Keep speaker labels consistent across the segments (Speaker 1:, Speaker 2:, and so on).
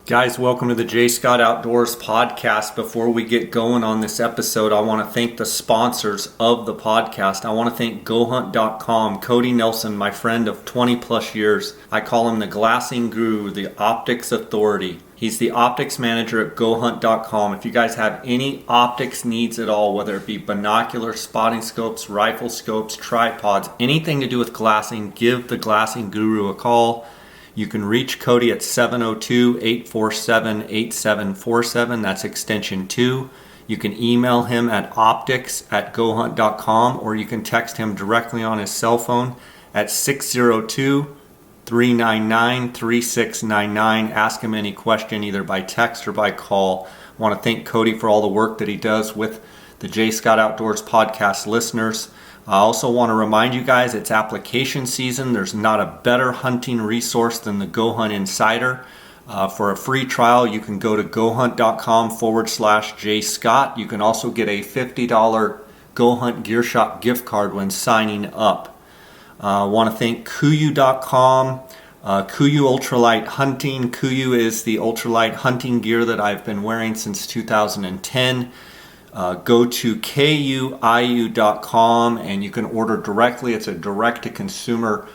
Speaker 1: Guys, welcome to the J. Scott Outdoors podcast. Before we get going on this episode, I want to thank the sponsors of the podcast. I want to thank GoHunt.com, Cody Nelson, my friend of 20 plus years. I call him the glassing guru, the optics authority. He's the optics manager at GoHunt.com. If you guys have any optics needs at all, whether it be binoculars, spotting scopes, rifle scopes, tripods, anything to do with glassing, give the glassing guru a call. You can reach Cody at 702-847-8747. That's extension 2. You can email him at optics@gohunt.com, or you can text him directly on his cell phone at 602-399-3699. Ask him any question either by text or by call. I want to thank Cody for all the work that he does with the J. Scott Outdoors podcast listeners. I also want to remind you guys it's application season. There's not a better hunting resource than the Go Hunt Insider. For a free trial, you can go to gohunt.com/jscott. You can also get a $50 Go Hunt Gear Shop gift card when signing up. I want to thank KUIU.com, KUIU Ultralight Hunting. KUIU is the ultralight hunting gear that I've been wearing since 2010. Go to KUIU.com and you can order directly. It's a direct-to-consumer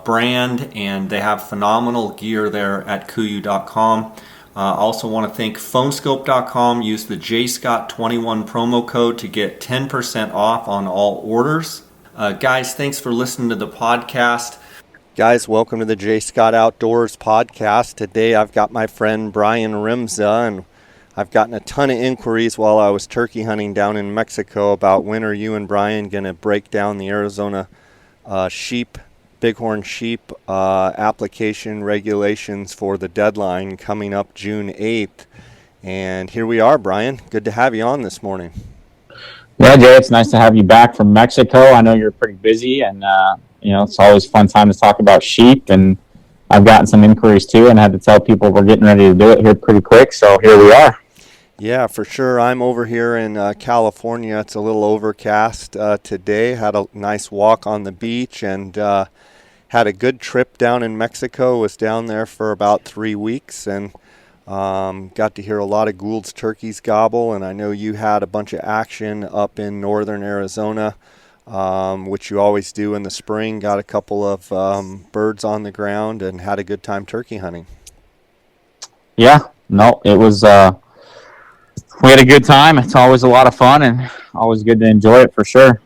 Speaker 1: brand, and they have phenomenal gear there at KUIU.com. I also want to thank phonescope.com. Use the JScott21 promo code to get 10% off on all orders. Guys, thanks for listening to the podcast. Guys, welcome to the J. Scott Outdoors podcast. Today I've got my friend Brian Rimsza, and I've gotten a ton of inquiries while I was turkey hunting down in Mexico about when are you and Brian going to break down the Arizona Bighorn sheep application regulations for the deadline coming up June 8th. And here we are, Brian. Good to have you on this morning.
Speaker 2: Yeah, Jay, it's nice to have you back from Mexico. I know you're pretty busy, and it's always a fun time to talk about sheep, and I've gotten some inquiries too and had to tell people we're getting ready to do it here pretty quick, so here we are.
Speaker 1: Yeah, for sure. I'm over here in California. It's a little overcast today. Had a nice walk on the beach and had a good trip down in Mexico. Was down there for about 3 weeks and got to hear a lot of Gould's turkeys gobble. And I know you had a bunch of action up in northern Arizona, which you always do in the spring. Got a couple of birds on the ground and had a good time turkey hunting.
Speaker 2: Yeah, no, it was... we had a good time. It's always a lot of fun and always good to enjoy it for sure.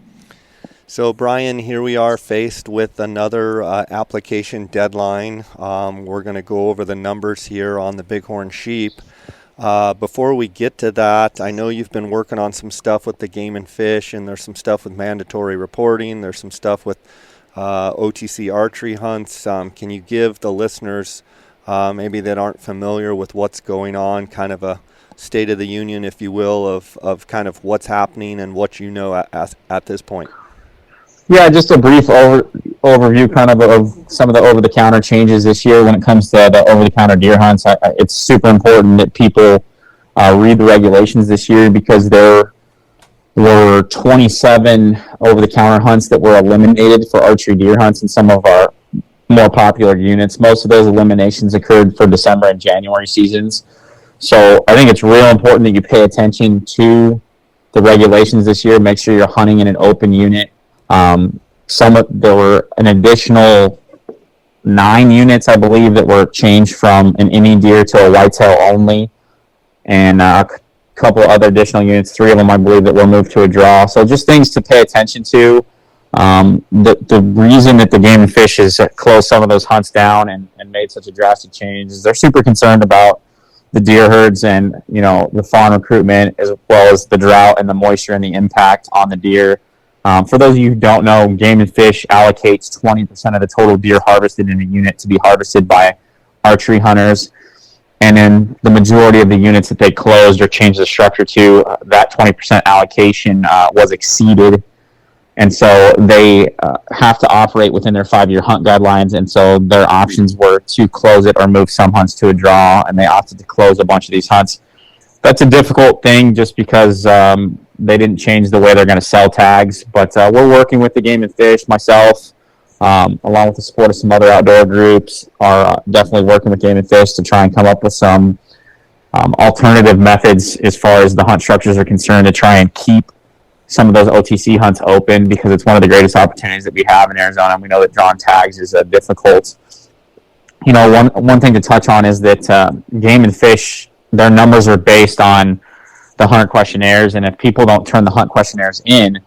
Speaker 1: So, Brian, here we are faced with another application deadline. We're going to go over the numbers here on the Bighorn sheep. Before we get to that, I know you've been working on some stuff with the Game and Fish, and there's some stuff with mandatory reporting. There's some stuff with OTC archery hunts. Can you give the listeners, maybe that aren't familiar with what's going on, kind of a State of the Union, if you will, of kind of what's happening and what you know at this point?
Speaker 2: Yeah, just a brief overview kind of some of the over-the-counter changes this year when it comes to the over-the-counter deer hunts. It's super important that people read the regulations this year because there were 27 over-the-counter hunts that were eliminated for archery deer hunts in some of our more popular units. Most of those eliminations occurred for December and January seasons. So I think it's real important that you pay attention to the regulations this year. Make sure you're hunting in an open unit. There were an additional 9 units, I believe, that were changed from an inning deer to a whitetail only, and a couple of other additional units. 3 of them, I believe, that were moved to a draw. So just things to pay attention to. The reason that the Game and Fish has closed some of those hunts down and made such a drastic change is they're super concerned about the deer herds and, the fawn recruitment, as well as the drought and the moisture and the impact on the deer. For those of you who don't know, Game and Fish allocates 20% of the total deer harvested in a unit to be harvested by archery hunters. And then the majority of the units that they closed or changed the structure to, that 20% allocation was exceeded. And so they have to operate within their 5-year hunt guidelines. And so their options were to close it or move some hunts to a draw. And they opted to close a bunch of these hunts. That's a difficult thing just because they didn't change the way they're going to sell tags. But we're working with the Game and Fish, myself, along with the support of some other outdoor groups, are definitely working with Game and Fish to try and come up with some alternative methods as far as the hunt structures are concerned to try and keep some of those OTC hunts open, because it's one of the greatest opportunities that we have in Arizona. And we know that drawing tags is difficult. One thing to touch on is that Game and Fish, their numbers are based on the hunt questionnaires, and if people don't turn the hunt questionnaires in,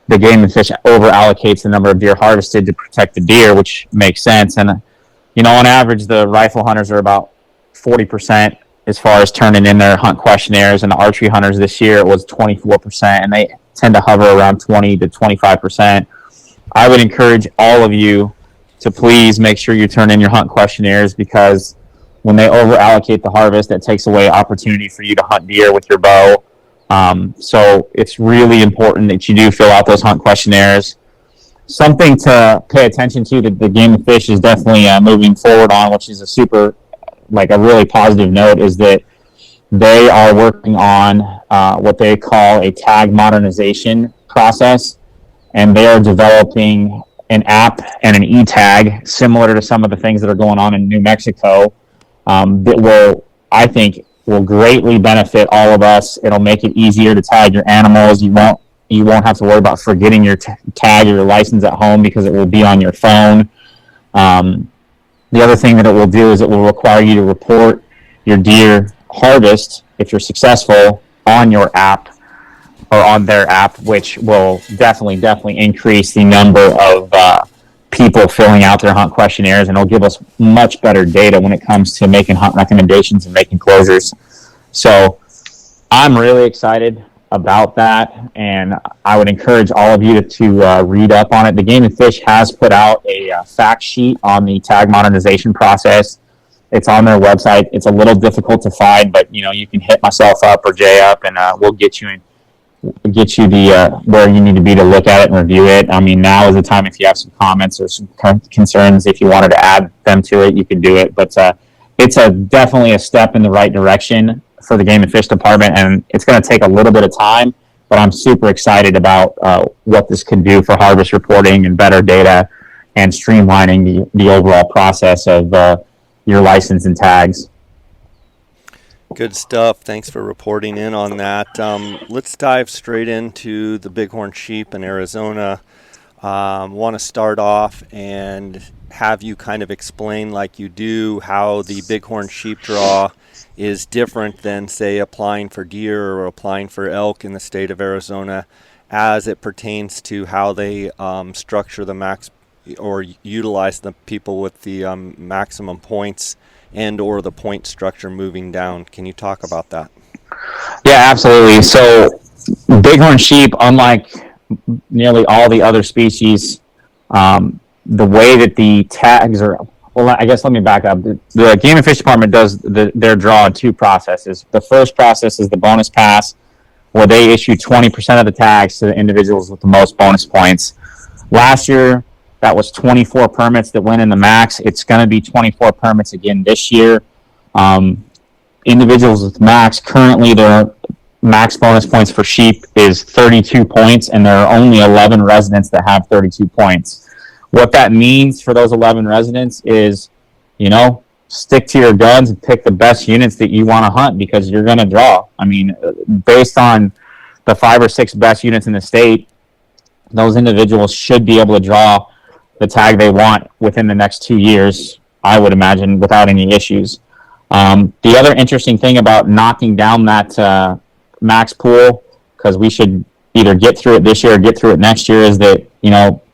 Speaker 2: the Game and Fish over allocates the number of deer harvested to protect the deer, which makes sense. And on average, the rifle hunters are about 40% as far as turning in their hunt questionnaires, and the archery hunters this year it was 24%, and they tend to hover around 20 to 25%. I would encourage all of you to please make sure you turn in your hunt questionnaires, because when they over allocate the harvest, that takes away opportunity for you to hunt deer with your bow. So it's really important that you do fill out those hunt questionnaires. Something to pay attention to that the Game and Fish is definitely moving forward on, which is a really positive note, is that they are working on what they call a tag modernization process, and they are developing an app and an e-tag similar to some of the things that are going on in New Mexico, that I think will greatly benefit all of us. It'll make it easier to tag your animals. You won't have to worry about forgetting your tag or your license at home, because it will be on your phone. The other thing that it will do is it will require you to report your deer harvest, if you're successful, on your app or on their app, which will definitely increase the number of people filling out their hunt questionnaires, and it'll give us much better data when it comes to making hunt recommendations and making closures. So I'm really excited about that, and I would encourage all of you to read up on it. The Game and Fish has put out a fact sheet on the tag modernization process. It's on their website. It's a little difficult to find, but you can hit myself up or Jay up, and we'll get you the where you need to be to look at it and review it. I mean, now is the time. If you have some comments or some concerns, if you wanted to add them to it, you can do it. But it's definitely a step in the right direction for the Game and Fish department, and it's going to take a little bit of time, but I'm super excited about what this can do for harvest reporting and better data and streamlining the overall process of your license and tags.
Speaker 1: Good stuff. Thanks for reporting in on that. Let's dive straight into the Bighorn sheep in Arizona. Want to start off and have you kind of explain, like you do, how the Bighorn sheep draw is different than, say, applying for deer or applying for elk in the state of Arizona, as it pertains to how they structure the max or utilize the people with the maximum points and or the point structure moving down. Can you talk about that?
Speaker 2: Yeah, absolutely. So Bighorn sheep, unlike nearly all the other species, the way that the tags are, well, I guess let me back up. The Game and Fish Department does their draw in two processes. The first process is the bonus pass, where they issue 20% of the tags to the individuals with the most bonus points. Last year, that was 24 permits that went in the max. It's going to be 24 permits again this year. Individuals with max, currently their max bonus points for sheep is 32 points, and there are only 11 residents that have 32 points. What that means for those 11 residents is, stick to your guns and pick the best units that you want to hunt, because you're going to draw. I mean, based on the 5 or 6 best units in the state, those individuals should be able to draw the tag they want within the next 2 years, I would imagine, without any issues. The other interesting thing about knocking down that max pool, because we should either get through it this year or get through it next year, is that,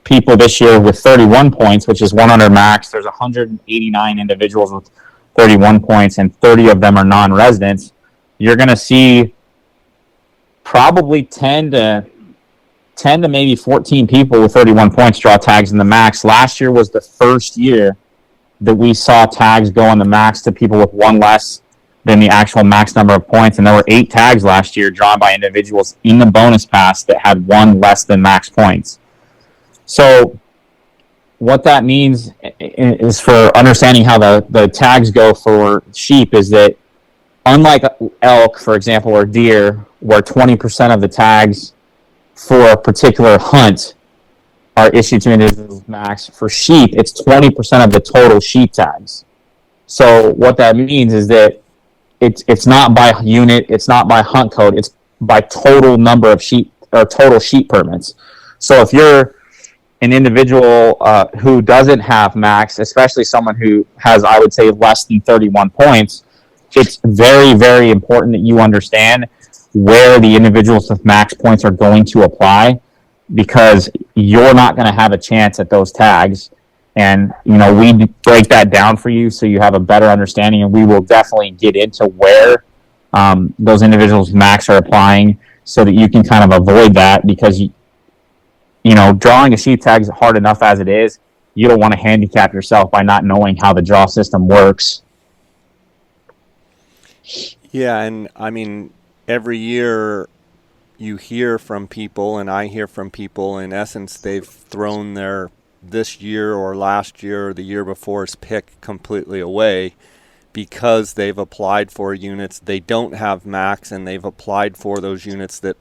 Speaker 2: people this year with 31 points, which is 100 max, there's 189 individuals with 31 points, and 30 of them are non-residents. You're going to see probably 10 to maybe 14 people with 31 points draw tags in the max. Last year was the first year that we saw tags go on the max to people with one less than the actual max number of points, and there were 8 tags last year drawn by individuals in the bonus pass that had one less than max points. So what that means is, for understanding how the tags go for sheep, is that unlike elk, for example, or deer, where 20% of the tags for a particular hunt are issued to individuals max. For sheep, it's 20% of the total sheep tags. So what that means is that it's not by unit, it's not by hunt code, it's by total number of sheep or total sheep permits. So if you're an individual who doesn't have max, especially someone who has, I would say, less than 31 points, it's very, very important that you understand where the individuals with max points are going to apply, because you're not going to have a chance at those tags. And, we break that down for you so you have a better understanding, and we will definitely get into where those individuals max are applying so that you can kind of avoid that, because drawing a sheep tag is hard enough as it is. You don't want to handicap yourself by not knowing how the draw system works.
Speaker 1: Yeah, and I mean, every year you hear from people, and I hear from people, in essence, they've thrown their this year or last year or the year before's pick completely away because they've applied for units they don't have max, and they've applied for those units that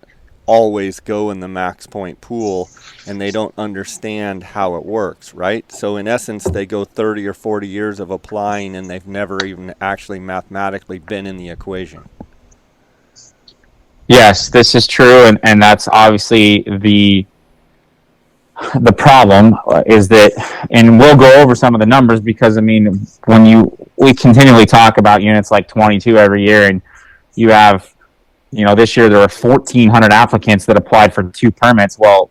Speaker 1: always go in the max point pool, and they don't understand how it works, right? So in essence, they go 30 or 40 years of applying, and they've never even actually mathematically been in the equation.
Speaker 2: Yes, this is true, and that's obviously the problem is that, and we'll go over some of the numbers, because I mean, we continually talk about units like 22 every year, and you have, this year there were 1,400 applicants that applied for 2 permits. Well,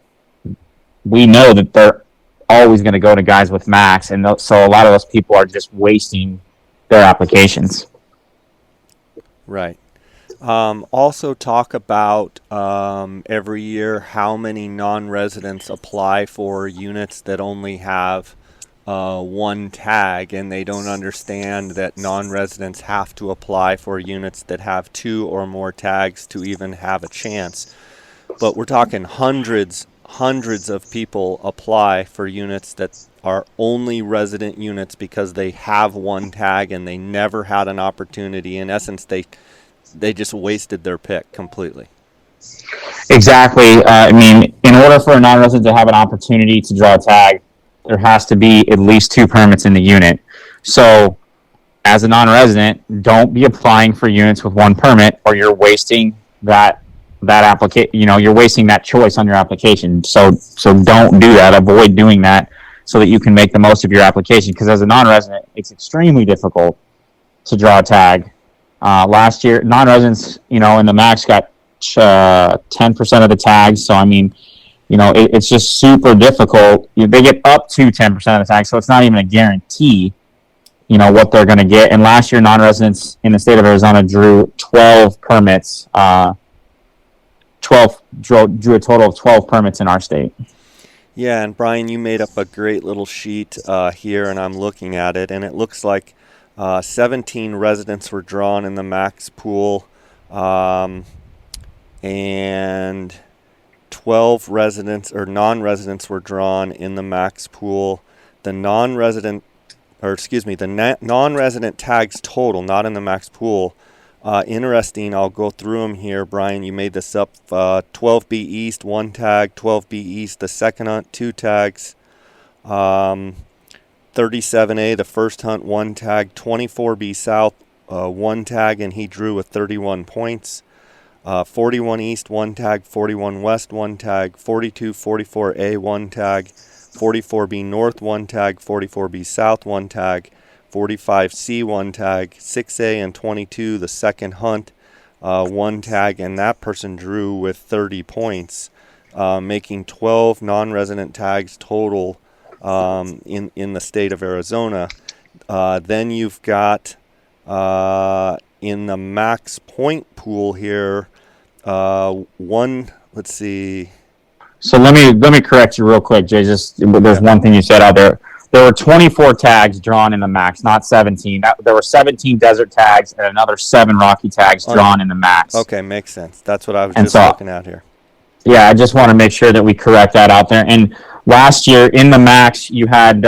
Speaker 2: we know that they're always going to go to guys with max, and so a lot of those people are just wasting their applications.
Speaker 1: Right. Also talk about every year how many non-residents apply for units that only have one tag, and they don't understand that non-residents have to apply for units that have 2 or more tags to even have a chance. But we're talking hundreds of people apply for units that are only resident units because they have one tag and they never had an opportunity. In essence, they just wasted their pick completely.
Speaker 2: Exactly. I mean, in order for a non-resident to have an opportunity to draw a tag, there has to be at least 2 permits in the unit. So, as a non-resident, don't be applying for units with 1 permit, or you're wasting that application. You're wasting that choice on your application. So don't do that. Avoid doing that so that you can make the most of your application. Because as a non-resident, it's extremely difficult to draw a tag. Last year, non-residents, in the max got 10% of the tags. So, I mean, it's just super difficult. They get up to 10% of the tags, so it's not even a guarantee, what they're going to get. And last year, non-residents in the state of Arizona drew 12 permits. Drew a total of 12 permits in our state.
Speaker 1: Yeah, and Brian, you made up a great little sheet here, and I'm looking at it, and it looks like 17 residents were drawn in the max pool, and 12 residents or non-residents were drawn in the max pool. The non-resident tags total, not in the max pool. Interesting, I'll go through them here. Brian, you made this up. 12B East, 1 tag. 12B East, the second hunt, 2 tags. 37A, the first hunt, 1 tag. 24B South, 1 tag, and he drew with 31 points. 41 East, 1 tag. 41 West, 1 tag. 44A, 1 tag. 44B North, 1 tag. 44B South, 1 tag. 45C, 1 tag. 6A and 22, the second hunt, 1 tag, and that person drew with 30 points, making 12 non-resident tags total in the state of Arizona. Then you've got in the max point pool here, let's see.
Speaker 2: So let me correct you real quick, Jay. There's one thing you said out there. There were 24 tags drawn in the max, not 17. There were 17 desert tags and another 7 rocky tags drawn in the max.
Speaker 1: Okay, makes sense. That's what I was looking at here.
Speaker 2: Yeah, I just want to make sure that we correct that out there. And last year in the max, you had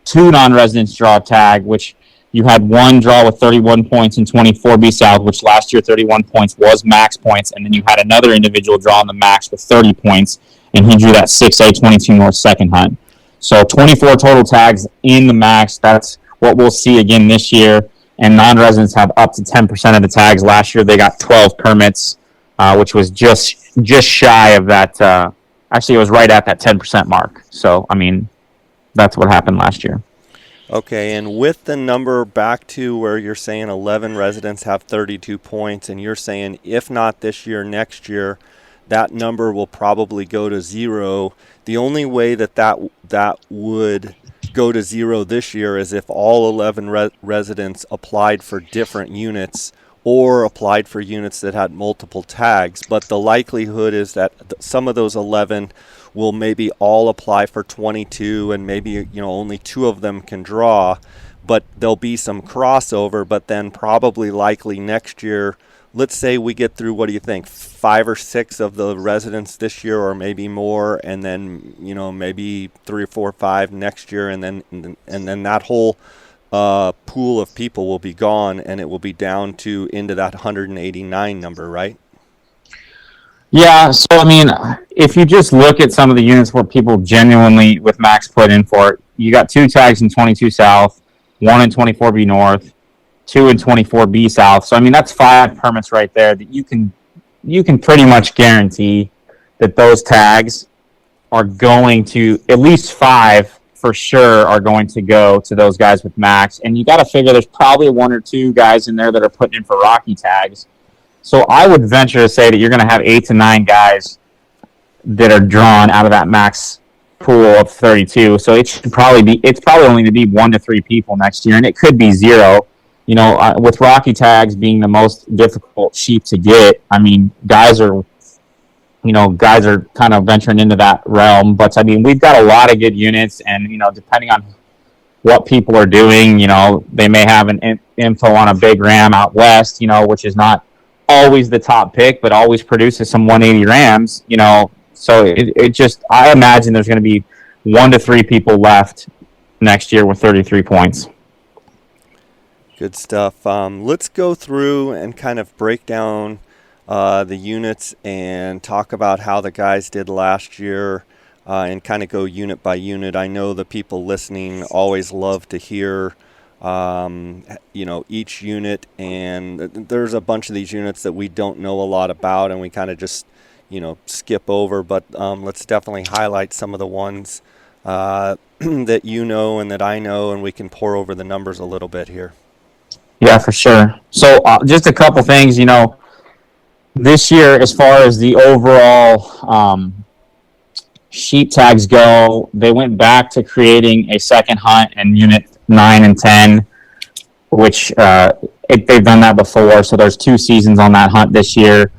Speaker 2: 2 non-residents draw a tag, which you had 1 draw with 31 points in 24B South, which last year 31 points was max points, and then you had another individual draw in the max with 30 points. and he drew that 6A 22 North second hunt. So 24 total tags in the max. That's what we'll see again this year. And non-residents have up to 10% of the tags. Last year they got 12 permits, which was just shy of that. Actually, it was right at that 10% mark. So, I mean, that's what happened last year.
Speaker 3: Okay, and with the number back to where you're saying 11 residents have 32 points, and you're saying if not this year, next year, that number will probably go to 0. The only way that would go to 0 this year is if all 11 residents applied for different units or applied for units that had multiple tags. But the likelihood is that some of those 11 will maybe all apply for 22, and maybe only 2 of them can draw, but there'll be some crossover. But then probably likely next year, let's say we get through, what do you think, 5 or 6 of the residents this year, or maybe more, and then maybe 3 or 4 or 5 next year, and then that whole pool of people will be gone, and it will be down to into that 189 number, right?
Speaker 2: Yeah, so I mean, if you just look at some of the units where people genuinely with max put in for it, you got 2 tags in 22 South, 1 in 24B North, 2 in 24B South. So I mean, that's 5 permits right there that you can pretty much guarantee that those tags are going to, at least 5 for sure, are going to go to those guys with max. And you got to figure there's probably 1 or 2 guys in there that are putting in for Rocky tags. So I would venture to say that you're going to have 8 to 9 guys that are drawn out of that max pool of 32. So it's probably only going to be 1 to 3 people next year, and it could be 0. With Rocky tags being the most difficult sheep to get, I mean, guys are kind of venturing into that realm. But I mean, we've got a lot of good units, and depending on what people are doing, they may have an info on a big ram out west, which is not always the top pick, but always produces some 180 rams, so it just, I imagine there's going to be 1 to 3 people left next year with 33 points.
Speaker 3: Good stuff. Let's go through and kind of break down the units and talk about how the guys did last year, and kind of go unit by unit. I know the people listening always love to hear each unit, and there's a bunch of these units that we don't know a lot about, and we kind of just skip over, but let's definitely highlight some of the ones that and that I know, and we can pour over the numbers a little bit here.
Speaker 2: Yeah, for sure. So just a couple things, this year, as far as the overall sheep tags go, they went back to creating a second hunt in unit 9 and 10, which they've done that before. So there's 2 seasons on that hunt this year.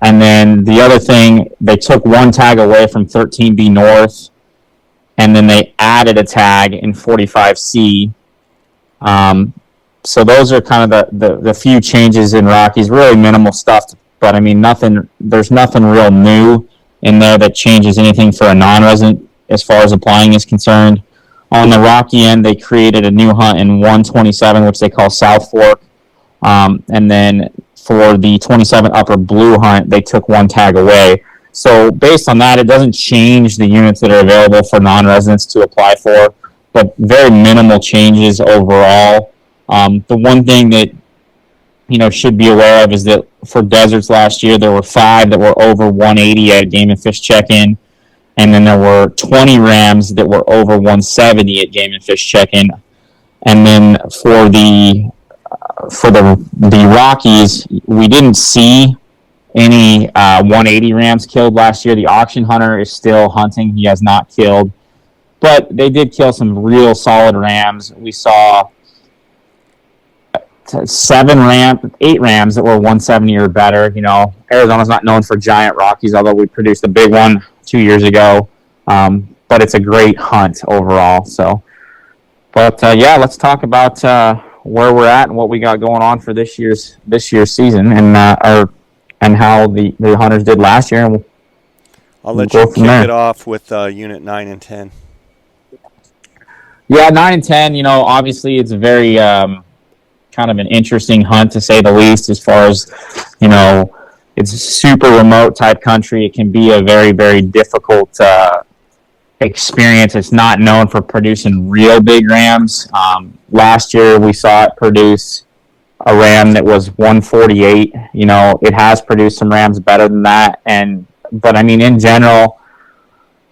Speaker 2: And then the other thing, they took 1 tag away from 13B North, and then they added a tag in 45C. So those are kind of the few changes in Rockies, really minimal stuff. But I mean, there's nothing real new in there that changes anything for a non-resident as far as applying is concerned. On the Rocky end, they created a new hunt in 127, which they call South Fork. And then for the 27 Upper Blue hunt, they took 1 tag away. So based on that, it doesn't change the units that are available for non-residents to apply for, but very minimal changes overall. The one thing that should be aware of is that for deserts last year, there were 5 that were over 180 at Game and Fish check-in, and then there were 20 rams that were over 170 at Game and Fish check-in. And then for the Rockies, we didn't see any 180 rams killed last year. The auction hunter is still hunting; he has not killed, but they did kill some real solid rams. We saw 8 rams that were 170 or better. Arizona's not known for giant Rockies, although we produced a big one 2 years ago. But it's a great hunt overall. So, but let's talk about where we're at and what we got going on for this year's season, and how the hunters did last year. And
Speaker 3: I'll let you kick it off with unit 9 and 10.
Speaker 2: Yeah, 9 and 10. Obviously it's a very kind of an interesting hunt, to say the least, as far as it's super remote type country. It can be a very, very difficult experience. It's not known for producing real big rams. Last year we saw it produce a ram that was 148. It has produced some rams better than that. But I mean, in general,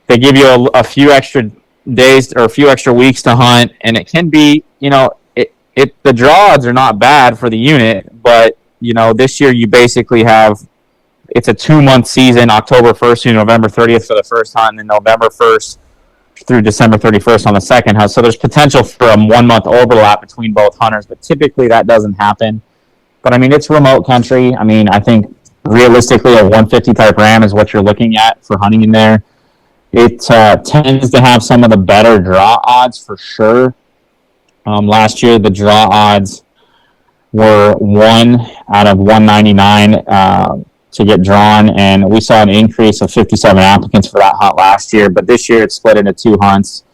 Speaker 2: they give you a few extra days or a few extra weeks to hunt, and it can be, the draw odds are not bad for the unit, but this year you basically have, it's a 2-month season, October 1st through November 30th for the first hunt, and then November 1st through December 31st on the second hunt. So there's potential for a 1-month overlap between both hunters, but typically that doesn't happen. But I mean, it's remote country. I mean, I think realistically a 150 type ram is what you're looking at for hunting in there. It tends to have some of the better draw odds for sure. Last year, the draw odds were 1 out of 199 to get drawn, and we saw an increase of 57 applicants for that hunt last year. But this year, it's split into 2 hunts.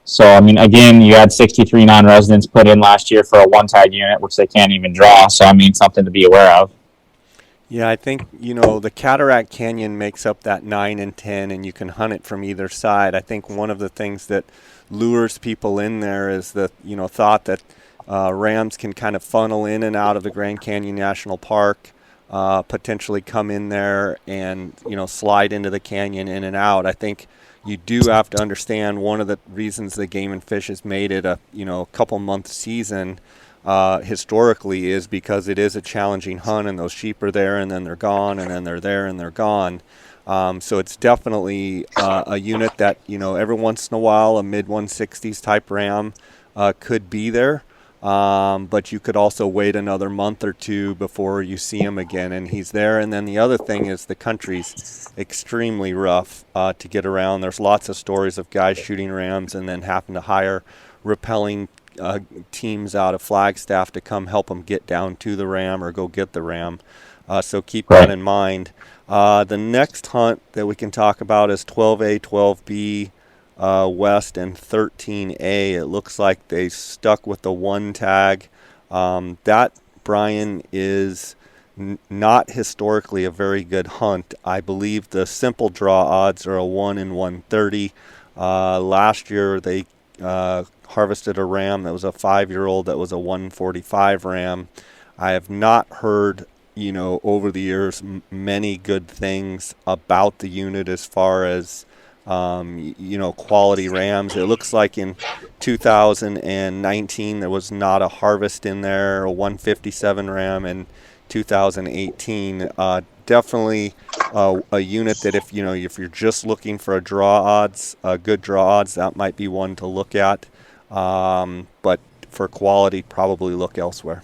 Speaker 2: So, I mean, again, you had 63 non-residents put in last year for a one-tag unit, which they can't even draw. So, I mean, something to be aware of.
Speaker 3: Yeah, I think, the Cataract Canyon makes up that 9 and 10, and you can hunt it from either side. I think one of the things that lures people in there is the, thought that rams can kind of funnel in and out of the Grand Canyon National Park, potentially come in there and, slide into the canyon in and out. I think you do have to understand one of the reasons the Game and Fish has made it a, couple-month season historically is because it is a challenging hunt, and those sheep are there and then they're gone, and then they're there and they're gone. So it's definitely a unit that, every once in a while a mid-160s type ram could be there. But you could also wait another month or two before you see him again, and he's there. And then the other thing is the country's extremely rough to get around. There's lots of stories of guys shooting rams and then having to hire rappelling teams out of Flagstaff to come help them get down to the ram or go get the ram. So keep that in mind. The next hunt that we can talk about is 12A, 12B West, and 13A. It looks like they stuck with the 1 tag. That, Brian, is not historically a very good hunt. I believe the simple draw odds are a 1 in 130. Last year they harvested a ram that was a 5-year-old that was a 145 ram. I have not heard, over the years, many good things about the unit as far as, quality rams. It looks like in 2019 there was not a harvest in there, a 157 ram in 2018. Definitely a unit that if you're just looking for a draw odds, good draw odds, that might be one to look at. But for quality, probably look elsewhere.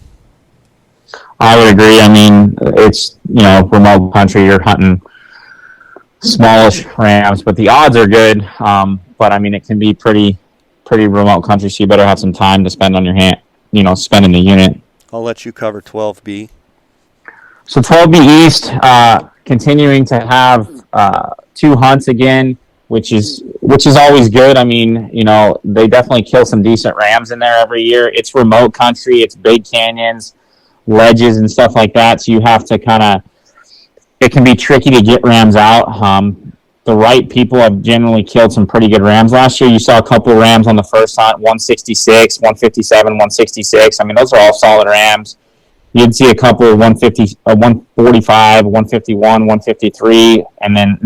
Speaker 2: I would agree. I mean, it's, remote country, you're hunting smallish rams, but the odds are good. But I mean, it can be pretty remote country, so you better have some time to spend on your hand, spending the unit.
Speaker 3: I'll let you cover 12B.
Speaker 2: So 12B East, continuing to have 2 hunts again, which is always good. I mean, they definitely kill some decent rams in there every year. It's remote country, it's big canyons, ledges and stuff like that, so you have to it can be tricky to get rams out. The right people have generally killed some pretty good rams. Last year you saw a couple of rams on the first hunt, 166, 157, 166. I mean, those are all solid rams. You'd see a couple of 145, 151, 153, and then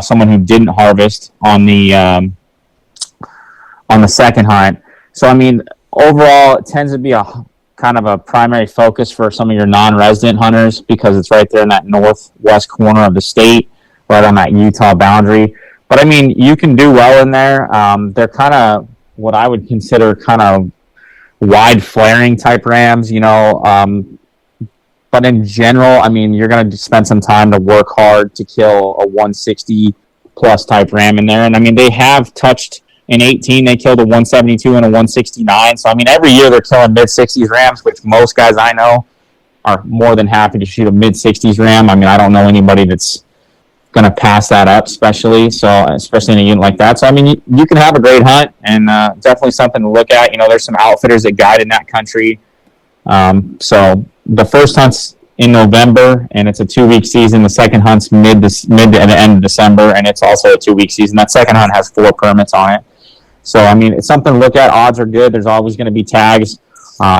Speaker 2: someone who didn't harvest on the second hunt. So I mean, overall, it tends to be a kind of a primary focus for some of your non-resident hunters because it's right there in that northwest corner of the state, right on that Utah boundary. But I mean, you can do well in there. They're kind of what I would consider kind of wide flaring type rams, but in general, I mean, you're going to spend some time to work hard to kill a 160 plus type ram in there. And I mean, they have touched in 18, they killed a 172 and a 169. So I mean, every year they're killing mid-60s rams, which most guys I know are more than happy to shoot a mid-60s ram. I mean, I don't know anybody that's going to pass that up, especially in a unit like that. So I mean, you can have a great hunt, and definitely something to look at. There's some outfitters that guide in that country. So the first hunt's in November, and it's a 2-week season. The second hunt's mid to the end of December, and it's also a 2-week season. That second hunt has 4 permits on it. So, I mean, it's something to look at. Odds are good. There's always going to be tags.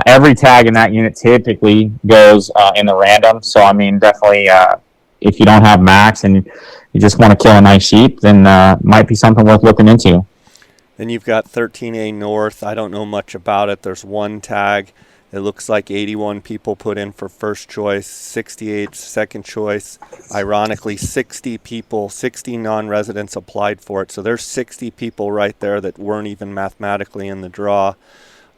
Speaker 2: Every tag in that unit typically goes in the random. So, I mean, definitely if you don't have max and you just want to kill a nice sheep, then might be something worth looking into.
Speaker 3: Then you've got 13A North. I don't know much about it. There's 1 tag. It looks like 81 people put in for first choice, 68 second choice. Ironically, 60 non-residents applied for it. So there's 60 people right there that weren't even mathematically in the draw.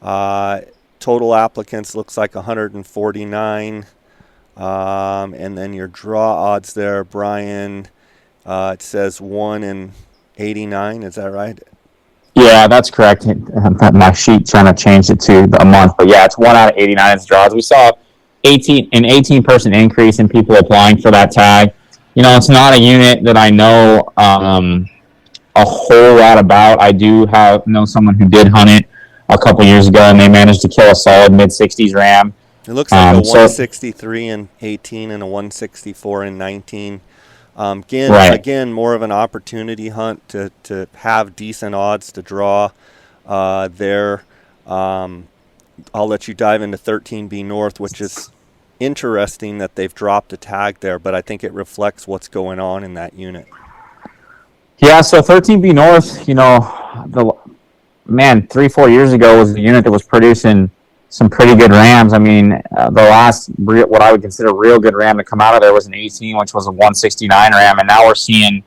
Speaker 3: Total applicants looks like 149. And then your draw odds there, Brian, it says 1 in 89. Is that right?
Speaker 2: Yeah, that's correct. My sheet trying to change it to a month, but yeah, it's 1 out of 89 draws. We saw an 18% increase in people applying for that tag. You know, it's not a unit that I know a whole lot about. I do know someone who did hunt it a couple years ago, and they managed to kill a solid mid-60s ram.
Speaker 3: It looks like a 163 in 18 and a 164 in 19. Again, more of an opportunity hunt to have decent odds to draw there. I'll let you dive into 13B North, which is interesting that they've dropped a tag there, but I think it reflects what's going on in that unit.
Speaker 2: Yeah, so 13B North, you know, 3-4 years ago was the unit that was producing some pretty good rams. I mean, the last what I would consider real good ram to come out of there was an 18, which was a 169 ram, and now we're seeing,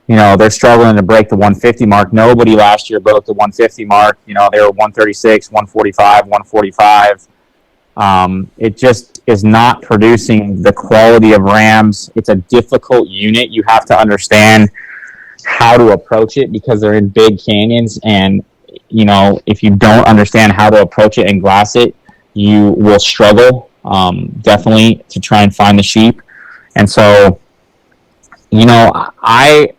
Speaker 2: you know, they're struggling to break the 150 mark. Nobody last year broke the 150 mark. You know, they were 136, 145, 145. It just is not producing the quality of rams. It's a difficult unit. You have to understand how to approach it because they're in big canyons, and you know, if you don't understand how to approach it and glass it, you will struggle definitely to try and find the sheep. And so, you know, I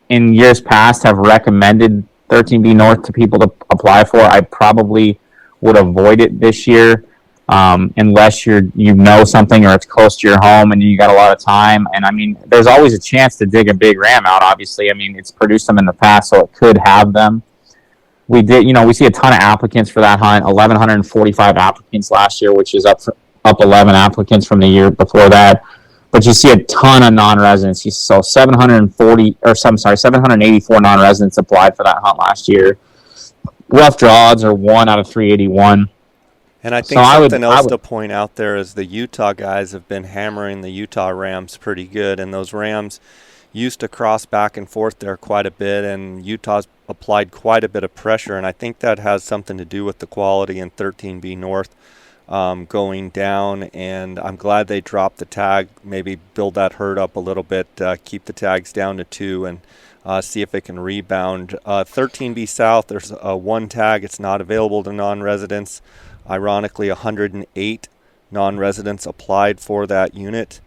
Speaker 2: in years past have recommended 13B North to people to apply for. I probably would avoid it this year unless you know something or it's close to your home and you got a lot of time. And I mean, there's always a chance to dig a big ram out. Obviously, I mean, it's produced them in the past, so it could have them. We see a ton of applicants for that hunt. 1,145 applicants last year, which is up 11 applicants from the year before that. But you see a ton of non-residents. You saw 784 non-residents applied for that hunt last year. Rough draw odds are 1 out of 381.
Speaker 3: And I think something else to point out there is the Utah guys have been hammering the Utah Rams pretty good, and those Rams used to cross back and forth there quite a bit, and Utah's applied quite a bit of pressure, and I think that has something to do with the quality in 13B North going down, and I'm glad they dropped the tag, maybe build that herd up a little bit, keep the tags down to 2, and see if it can rebound. 13B South, there's 1 tag. It's not available to non-residents. Ironically, 108 non-residents applied for that unit.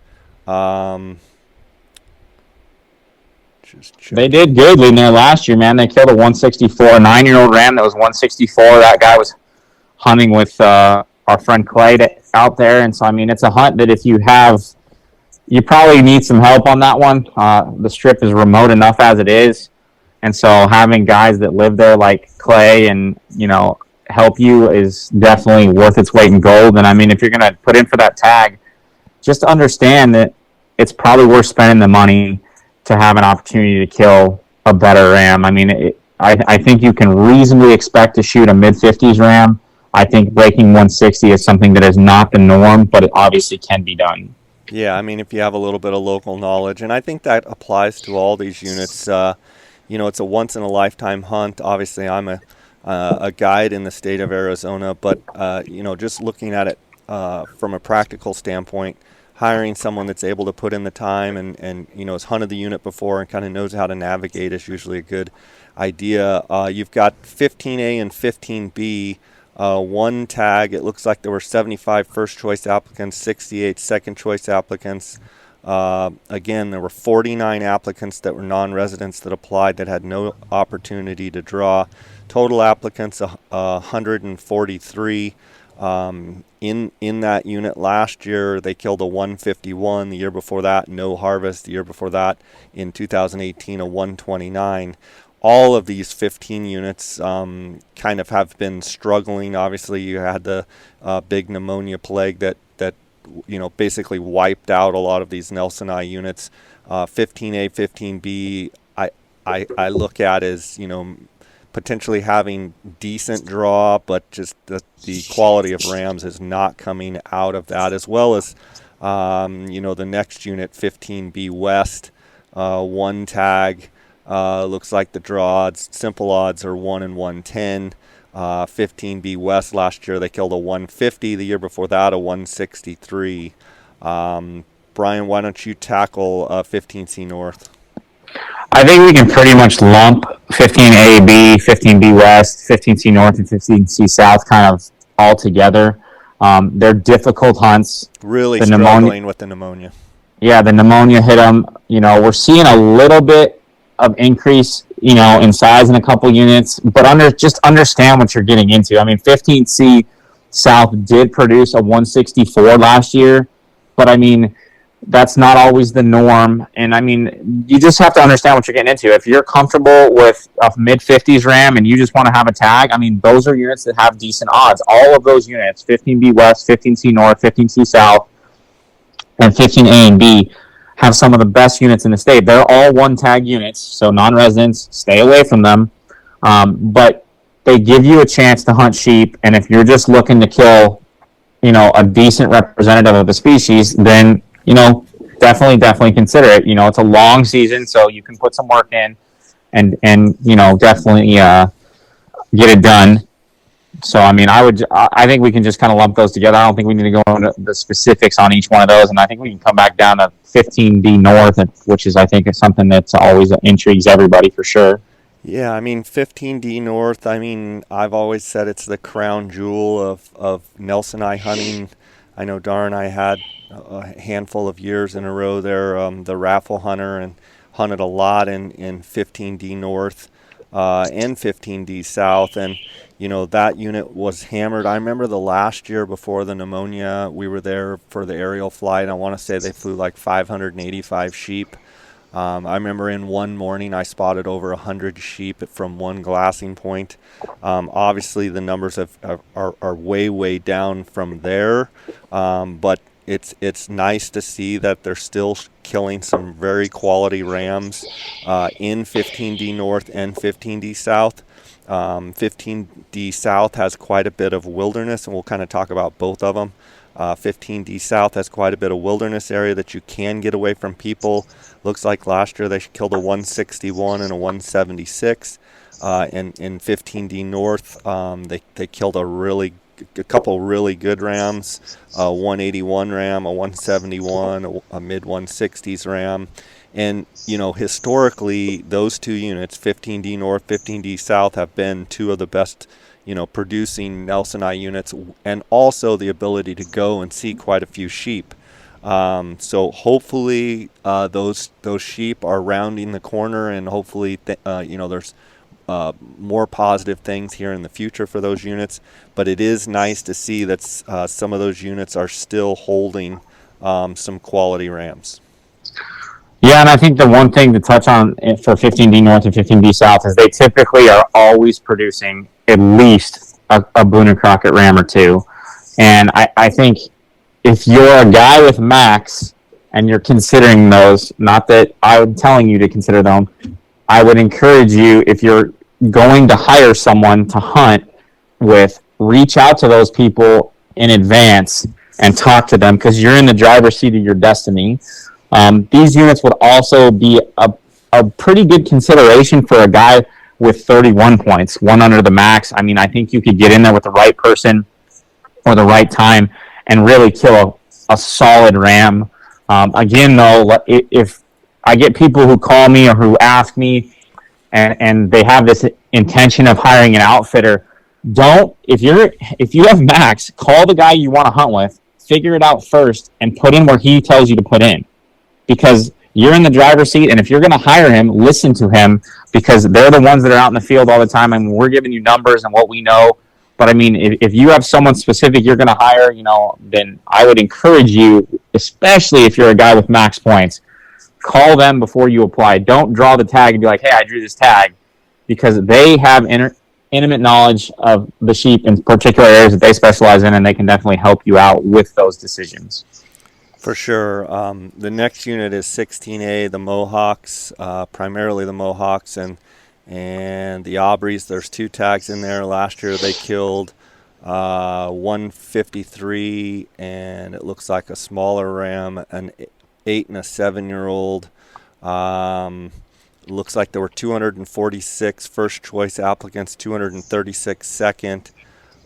Speaker 2: They did good in there last year, man. They killed a 164, a 9-year-old ram that was 164. That guy was hunting with our friend Clay out there. And so, I mean, it's a hunt that if you probably need some help on that one. The strip is remote enough as it is. And so having guys that live there like Clay and, you know, help you is definitely worth its weight in gold. And, I mean, if you're going to put in for that tag, just understand that it's probably worth spending the money to have an opportunity to kill a better ram. I mean, I think you can reasonably expect to shoot a mid-50s ram. I think breaking 160 is something that is not the norm, but it obviously can be done.
Speaker 3: Yeah, I mean, if you have a little bit of local knowledge, and I think that applies to all these units. You know, it's a once-in-a-lifetime hunt. Obviously, I'm a guide in the state of Arizona, but, you know, just looking at it from a practical standpoint, hiring someone that's able to put in the time and you know, has hunted the unit before and kind of knows how to navigate is usually a good idea. You've got 15A and 15B, 1 tag. It looks like there were 75 first choice applicants, 68 second choice applicants. Again, there were 49 applicants that were non-residents that applied that had no opportunity to draw. Total applicants 143. In that unit last year, they killed a 151. The year before that, no harvest. The year before that, in 2018, a 129. All of these 15 units kind of have been struggling. Obviously, you had the big pneumonia plague that basically wiped out a lot of these Nelson units. 15A, 15B, I look at as potentially having decent draw, but just the quality of rams is not coming out of that, as well as the next unit, 15B West, one tag. Looks like the draw odds, simple odds, are 1 in 110. 15B West last year, they killed a 150. The year before that, a 163. Brian, why don't you tackle 15C North?
Speaker 2: I think we can pretty much lump 15A, B, 15B West, 15C North, and 15C South kind of all together. They're difficult hunts.
Speaker 3: Really struggling with the pneumonia.
Speaker 2: Yeah, the pneumonia hit them. We're seeing a little bit of increase, in size in a couple units, but just understand what you're getting into. I mean, 15C South did produce a 164 last year, but I mean, that's not always the norm. And I mean, you just have to understand what you're getting into. If you're comfortable with a mid-50s ram and you just want to have a tag, I mean, those are units that have decent odds. All of those units, 15B West, 15C North, 15C South, and 15A and B, have some of the best units in the state. They're all one-tag units, so non-residents, stay away from them. But they give you a chance to hunt sheep, and if you're just looking to kill, a decent representative of the species, then definitely consider it. It's a long season, so you can put some work in and definitely get it done. So, I mean, I think we can just kind of lump those together. I don't think we need to go into the specifics on each one of those, and I think we can come back down to 15D North, which is, I think, is something that's always intrigues everybody for sure.
Speaker 3: Yeah, I mean, 15D North, I mean, I've always said it's the crown jewel of Nelson hunting. I know Dar and I had a handful of years in a row there, the raffle hunter, and hunted a lot in 15D North and 15D South, and that unit was hammered. I remember the last year before the pneumonia, we were there for the aerial flight. I want to say they flew like 585 sheep. I remember in one morning I spotted over 100 sheep from one glassing point. Obviously the numbers are way down from there, but it's nice to see that they're still killing some very quality rams in 15D North and 15D South. 15D South has quite a bit of wilderness, and we'll kind of talk about both of them. 15D South has quite a bit of wilderness area that you can get away from people. Looks like last year they killed a 161 and a 176. In 15D North, they killed a couple really good rams, a 181 ram, a 171, a mid 160s ram. And, historically, those two units, 15D North, 15D South, have been two of the best, producing Nelson units, and also the ability to go and see quite a few sheep. So hopefully those sheep are rounding the corner, and hopefully, there's more positive things here in the future for those units. But it is nice to see that some of those units are still holding some quality rams.
Speaker 2: Yeah, and I think the one thing to touch on for 15D North and 15D South is they typically are always producing at least a Boone and Crockett ram or two. And I think if you're a guy with max and you're considering those, not that I'm telling you to consider them, I would encourage you, if you're going to hire someone to hunt with, reach out to those people in advance and talk to them, because you're in the driver's seat of your destiny. These units would also be a pretty good consideration for a guy with 31 points, one under the max. I mean, I think you could get in there with the right person or the right time and really kill a solid ram. Again, though, if I get people who call me or who ask me and they have this intention of hiring an outfitter, if you have max, call the guy you want to hunt with, figure it out first, and put in where he tells you to put in. Because you're in the driver's seat, and if you're going to hire him, listen to him, because they're the ones that are out in the field all the time, and we're giving you numbers and what we know. But I mean, if you have someone specific you're going to hire, then I would encourage you, especially if you're a guy with max points, call them before you apply. Don't draw the tag and be like, hey, I drew this tag, because they have intimate knowledge of the sheep in particular areas that they specialize in, and they can definitely help you out with those decisions.
Speaker 3: For sure. The next unit is 16A, the Mohawks, primarily the Mohawks and the Aubreys. There's 2 tags in there. Last year they killed 153, and it looks like a smaller ram, an 8 and a 7-year-old. Looks like there were 246 first choice applicants, 236 second.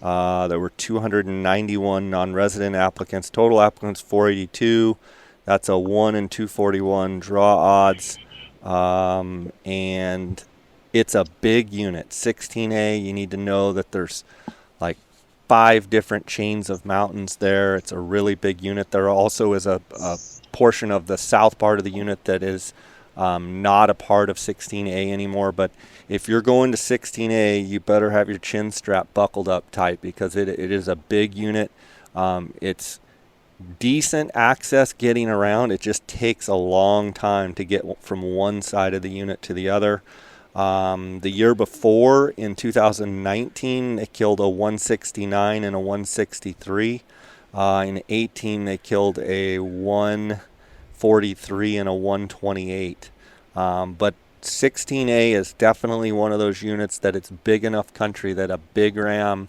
Speaker 3: There were 291 non-resident applicants. Total applicants 482. That's a 1 in 241 draw odds. And it's a big unit. 16A, you need to know that there's like 5 different chains of mountains there. It's a really big unit. There also is a portion of the south part of the unit that is not a part of 16A anymore, but if you're going to 16A, you better have your chin strap buckled up tight, because it is a big unit. It's decent access getting around. It just takes a long time to get from one side of the unit to the other. The year before, in 2019, they killed a 169 and a 163. In 18, they killed a 143 and a 128. But 16A is definitely one of those units that it's big enough country that a big ram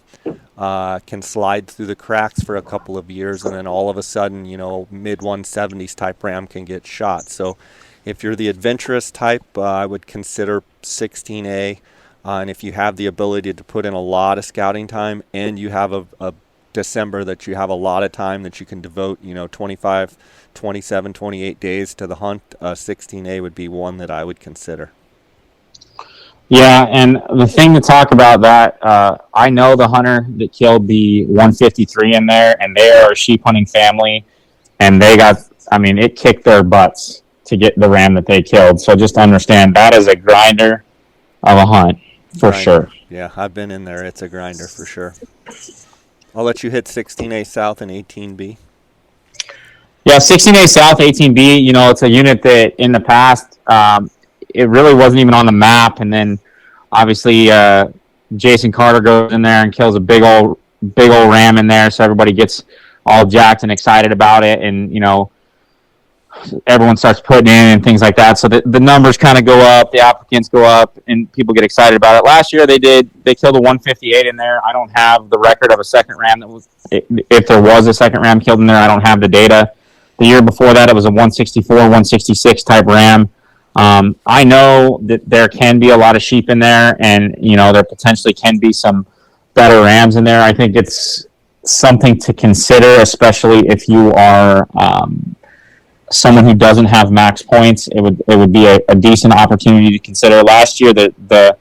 Speaker 3: can slide through the cracks for a couple of years, and then all of a sudden, mid 170s type ram can get shot. So if you're the adventurous type, I would consider 16A. And if you have the ability to put in a lot of scouting time, and you have a December that you have a lot of time that you can devote, 25, 27, 28 days to the hunt, 16A would be one that I would consider.
Speaker 2: Yeah, and the thing to talk about that, I know the hunter that killed the 153 in there, and they are a sheep hunting family, and it kicked their butts to get the ram that they killed. So just understand, that is a grinder of a hunt, for sure.
Speaker 3: Yeah, I've been in there. It's a grinder for sure. I'll let you hit 16A South and 18B.
Speaker 2: Yeah, 16A South, 18B, it's a unit that in the past, it really wasn't even on the map. And then obviously Jason Carter goes in there and kills a big old ram in there. So everybody gets all jacked and excited about it. And, everyone starts putting in and things like that. So the numbers kind of go up, the applicants go up, and people get excited about it. Last year they killed a 158 in there. I don't have the record of a second ram if there was a second ram killed in there, I don't have the data. The year before that, it was a 164, 166 type ram. I know that there can be a lot of sheep in there, and, there potentially can be some better rams in there. I think it's something to consider, especially if you are someone who doesn't have max points. It would be a decent opportunity to consider. Last year, the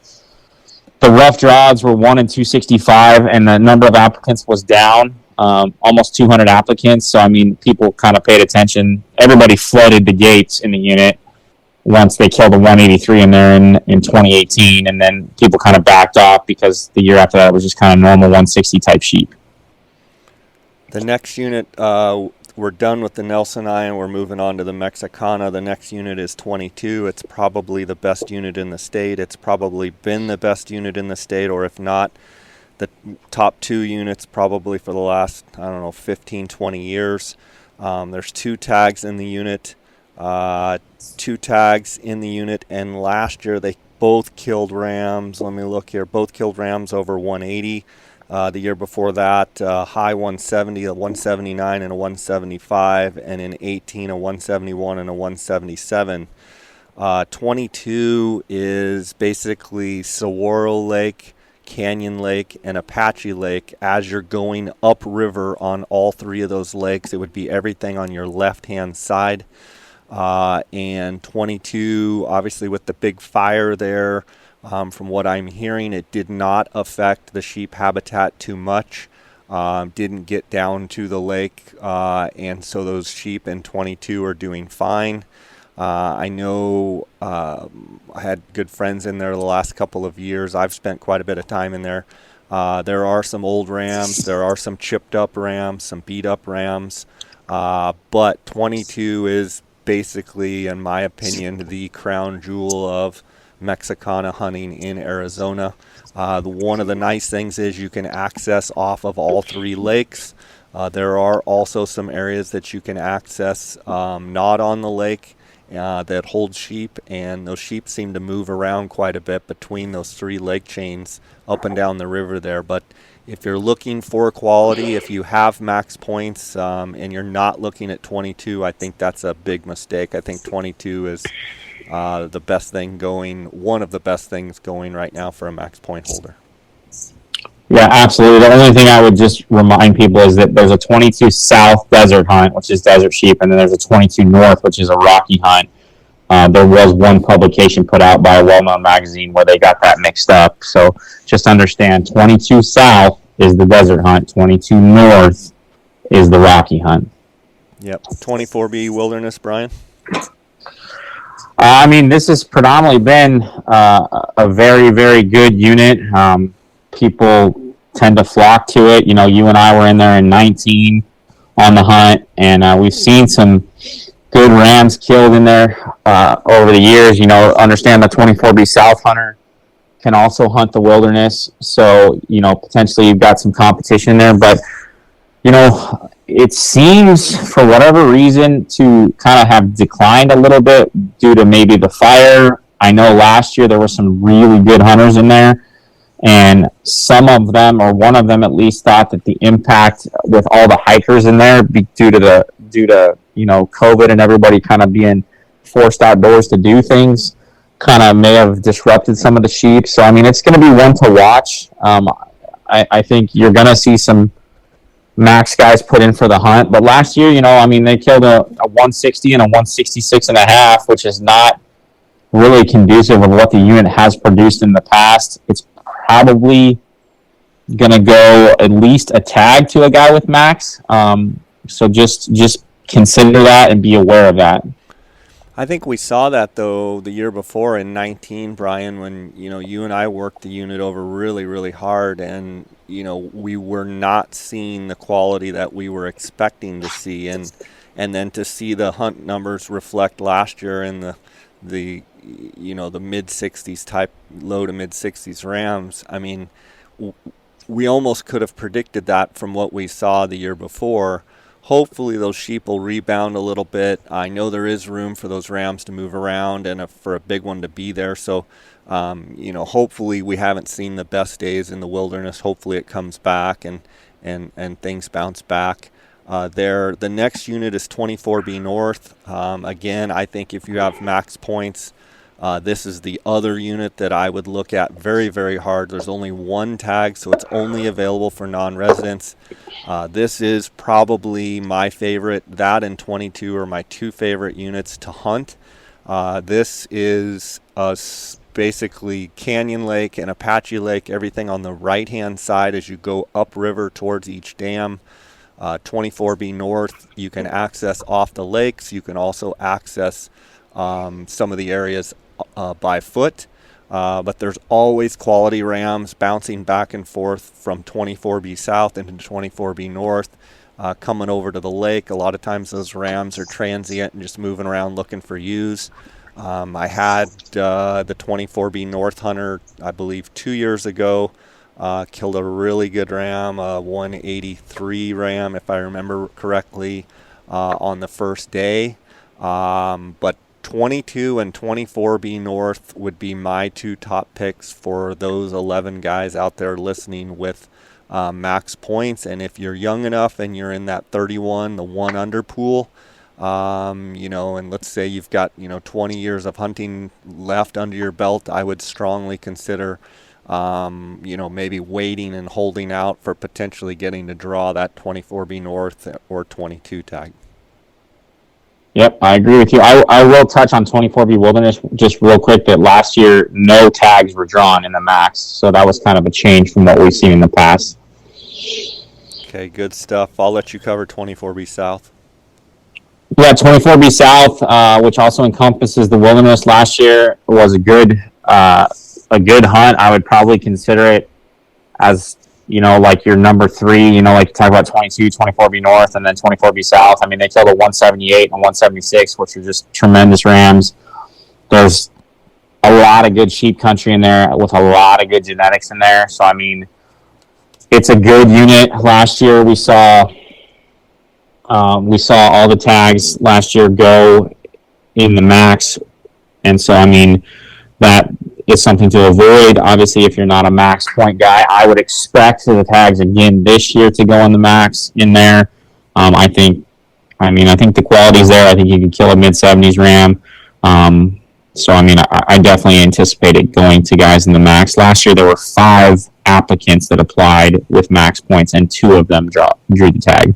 Speaker 2: rough draws were 1 in 265, and the number of applicants was down. Almost 200 applicants. So, people kind of paid attention. Everybody flooded the gates in the unit once they killed a 183 in there in 2018. And then people kind of backed off because the year after that was just kind of normal 160 type sheep.
Speaker 3: The next unit, we're done with the Nelson Eye and we're moving on to the Mexicana. The next unit is 22. It's probably the best unit in the state. It's probably been the best unit in the state, or if not, the top 2 units probably for the last, 15, 20 years. There's 2 tags in the unit, and last year they both killed rams. Let me look here. Both killed rams over 180. The year before that, high 170, a 179 and a 175, and in 18 a 171 and a 177. 22 is basically Saguaro Lake, Canyon Lake, and Apache Lake. As you're going upriver on all 3 of those lakes, it would be everything on your left-hand side. And 22, obviously with the big fire there, from what I'm hearing, it did not affect the sheep habitat too much. Didn't get down to the lake, and so those sheep in 22 are doing fine. I know I had good friends in there the last couple of years. I've spent quite a bit of time in there. There are some old rams, there are some chipped up rams, some beat up rams, but 22 is basically, in my opinion, the crown jewel of Mexicana hunting in Arizona. One of the nice things is you can access off of all three lakes. There are also some areas that you can access not on the lake that hold sheep, and those sheep seem to move around quite a bit between those three lake chains up and down the river there. But if you're looking for quality, if you have max points and you're not looking at 22, I think that's a big mistake. I think 22 is the best thing going, one of the best things going right now for a max point holder.
Speaker 2: Yeah, absolutely. The only thing I would just remind people is that there's a 22 South desert hunt, which is desert sheep, and then there's a 22 North, which is a rocky hunt. There was one publication put out by a well-known magazine where they got that mixed up. So just understand, 22 South is the desert hunt, 22 North is the rocky hunt.
Speaker 3: Yep. 24B wilderness, Brian?
Speaker 2: I mean, this has predominantly been a very, very good unit. People tend to flock to it. You know, you and I were in there in 19 on the hunt, and we've seen some good rams killed in there over the years. You know, understand the 24B South hunter can also hunt the wilderness, so, you know, potentially you've got some competition there. But, you know, it seems, for whatever reason, to kind of have declined a little bit due to maybe the fire. I know last year there were some really good hunters in there, and some of them, or one of them at least, thought that the impact with all the hikers in there, due to you know, COVID and everybody kind of being forced outdoors to do things, kind of may have disrupted some of the sheep. So I mean, it's going to be one to watch. I think you're going to see some max guys put in for the hunt. But last year, you know, I mean, they killed a 160 and a 166 and a half, which is not really conducive of what the unit has produced in the past. It's probably going to go at least a tag to a guy with max. So just consider that and be aware of that.
Speaker 3: I think we saw that, though, the year before in 19, Brian, when, you know, you and I worked the unit over really, really hard, and, you know, we were not seeing the quality that we were expecting to see, and then to see the hunt numbers reflect last year in the you know, the mid-60s type, low to mid-60s rams. I mean, we almost could have predicted that from what we saw the year before. Hopefully those sheep will rebound a little bit. I know there is room for those rams to move around and for a big one to be there. So, you know, hopefully we haven't seen the best days in the wilderness. Hopefully it comes back and things bounce back. The next unit is 24B North. Again, I think if you have max points, this is the other unit that I would look at very, very hard. There's only one tag, so it's only available for non-residents. This is probably my favorite. That and 22 are my two favorite units to hunt. This is basically Canyon Lake and Apache Lake, everything on the right-hand side as you go upriver towards each dam. 24B North, you can access off the lakes. You can also access some of the areas by foot, but there's always quality rams bouncing back and forth from 24B South into 24B North, coming over to the lake. A lot of times those rams are transient and just moving around looking for ewes. I had the 24B North hunter, I believe 2 years ago, killed a really good ram, a 183 ram if I remember correctly, on the first day. But 22 and 24B North would be my two top picks for those 11 guys out there listening with max points. And if you're young enough and you're in that 31, the one under pool, you know, and let's say you've got, you know, 20 years of hunting left under your belt, I would strongly consider, you know, maybe waiting and holding out for potentially getting to draw that 24B North or 22 tag.
Speaker 2: Yep, I agree with you. I will touch on 24B Wilderness just real quick that last year no tags were drawn in the max, so that was kind of a change from what we've seen in the past.
Speaker 3: Okay, good stuff. I'll let you cover 24B South.
Speaker 2: Yeah, 24B South, which also encompasses the wilderness, last year was a good hunt. I would probably consider it as like your number 3, like you talk about 22, 24B North, and then 24B South. I mean, they killed a 178 and 176, which are just tremendous rams. There's a lot of good sheep country in there with a lot of good genetics in there. So, I mean, it's a good unit. Last year we saw all the tags last year go in the max. And so, I mean, that is something to avoid. Obviously, if you're not a max point guy, I would expect the tags again this year to go in the max in there. I think the quality's there. I think you could kill a mid-70s ram. So, I mean, I definitely anticipate it going to guys in the max. Last year, there were 5 applicants that applied with max points, and 2 of them drew the tag.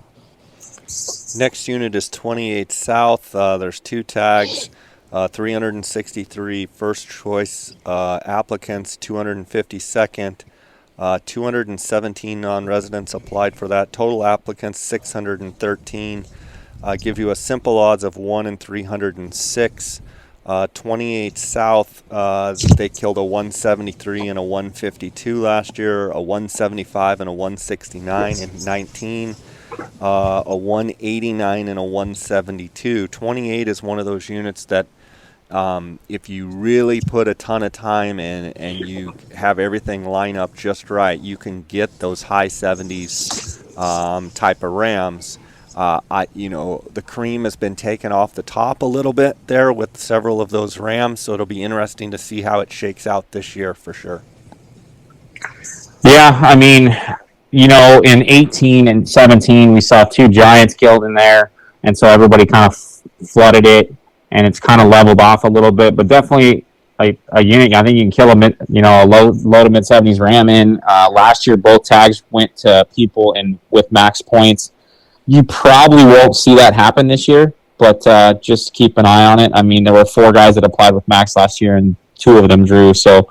Speaker 3: Next unit is 28 South. There's 2 tags, 363 first choice applicants, 250 second, 217 non-residents applied for that. Total applicants 613. Give you a simple odds of 1 in 306. 28 South, they killed a 173 and a 152 last year, a 175 and a 169 in 19, a 189 and a 172. 28 is one of those units that if you really put a ton of time in and you have everything line up just right, you can get those high 70s type of rams. The cream has been taken off the top a little bit there with several of those rams, so it'll be interesting to see how it shakes out this year for sure.
Speaker 2: Yeah, I mean, in 18 and 17, we saw 2 giants killed in there, and so everybody kind of flooded it, and it's kind of leveled off a little bit, but definitely a unit. I think you can kill a low to mid 70s ram in. Last year, both tags went to people with max points. You probably won't see that happen this year, but just keep an eye on it. I mean, there were 4 guys that applied with max last year, and 2 of them drew. So,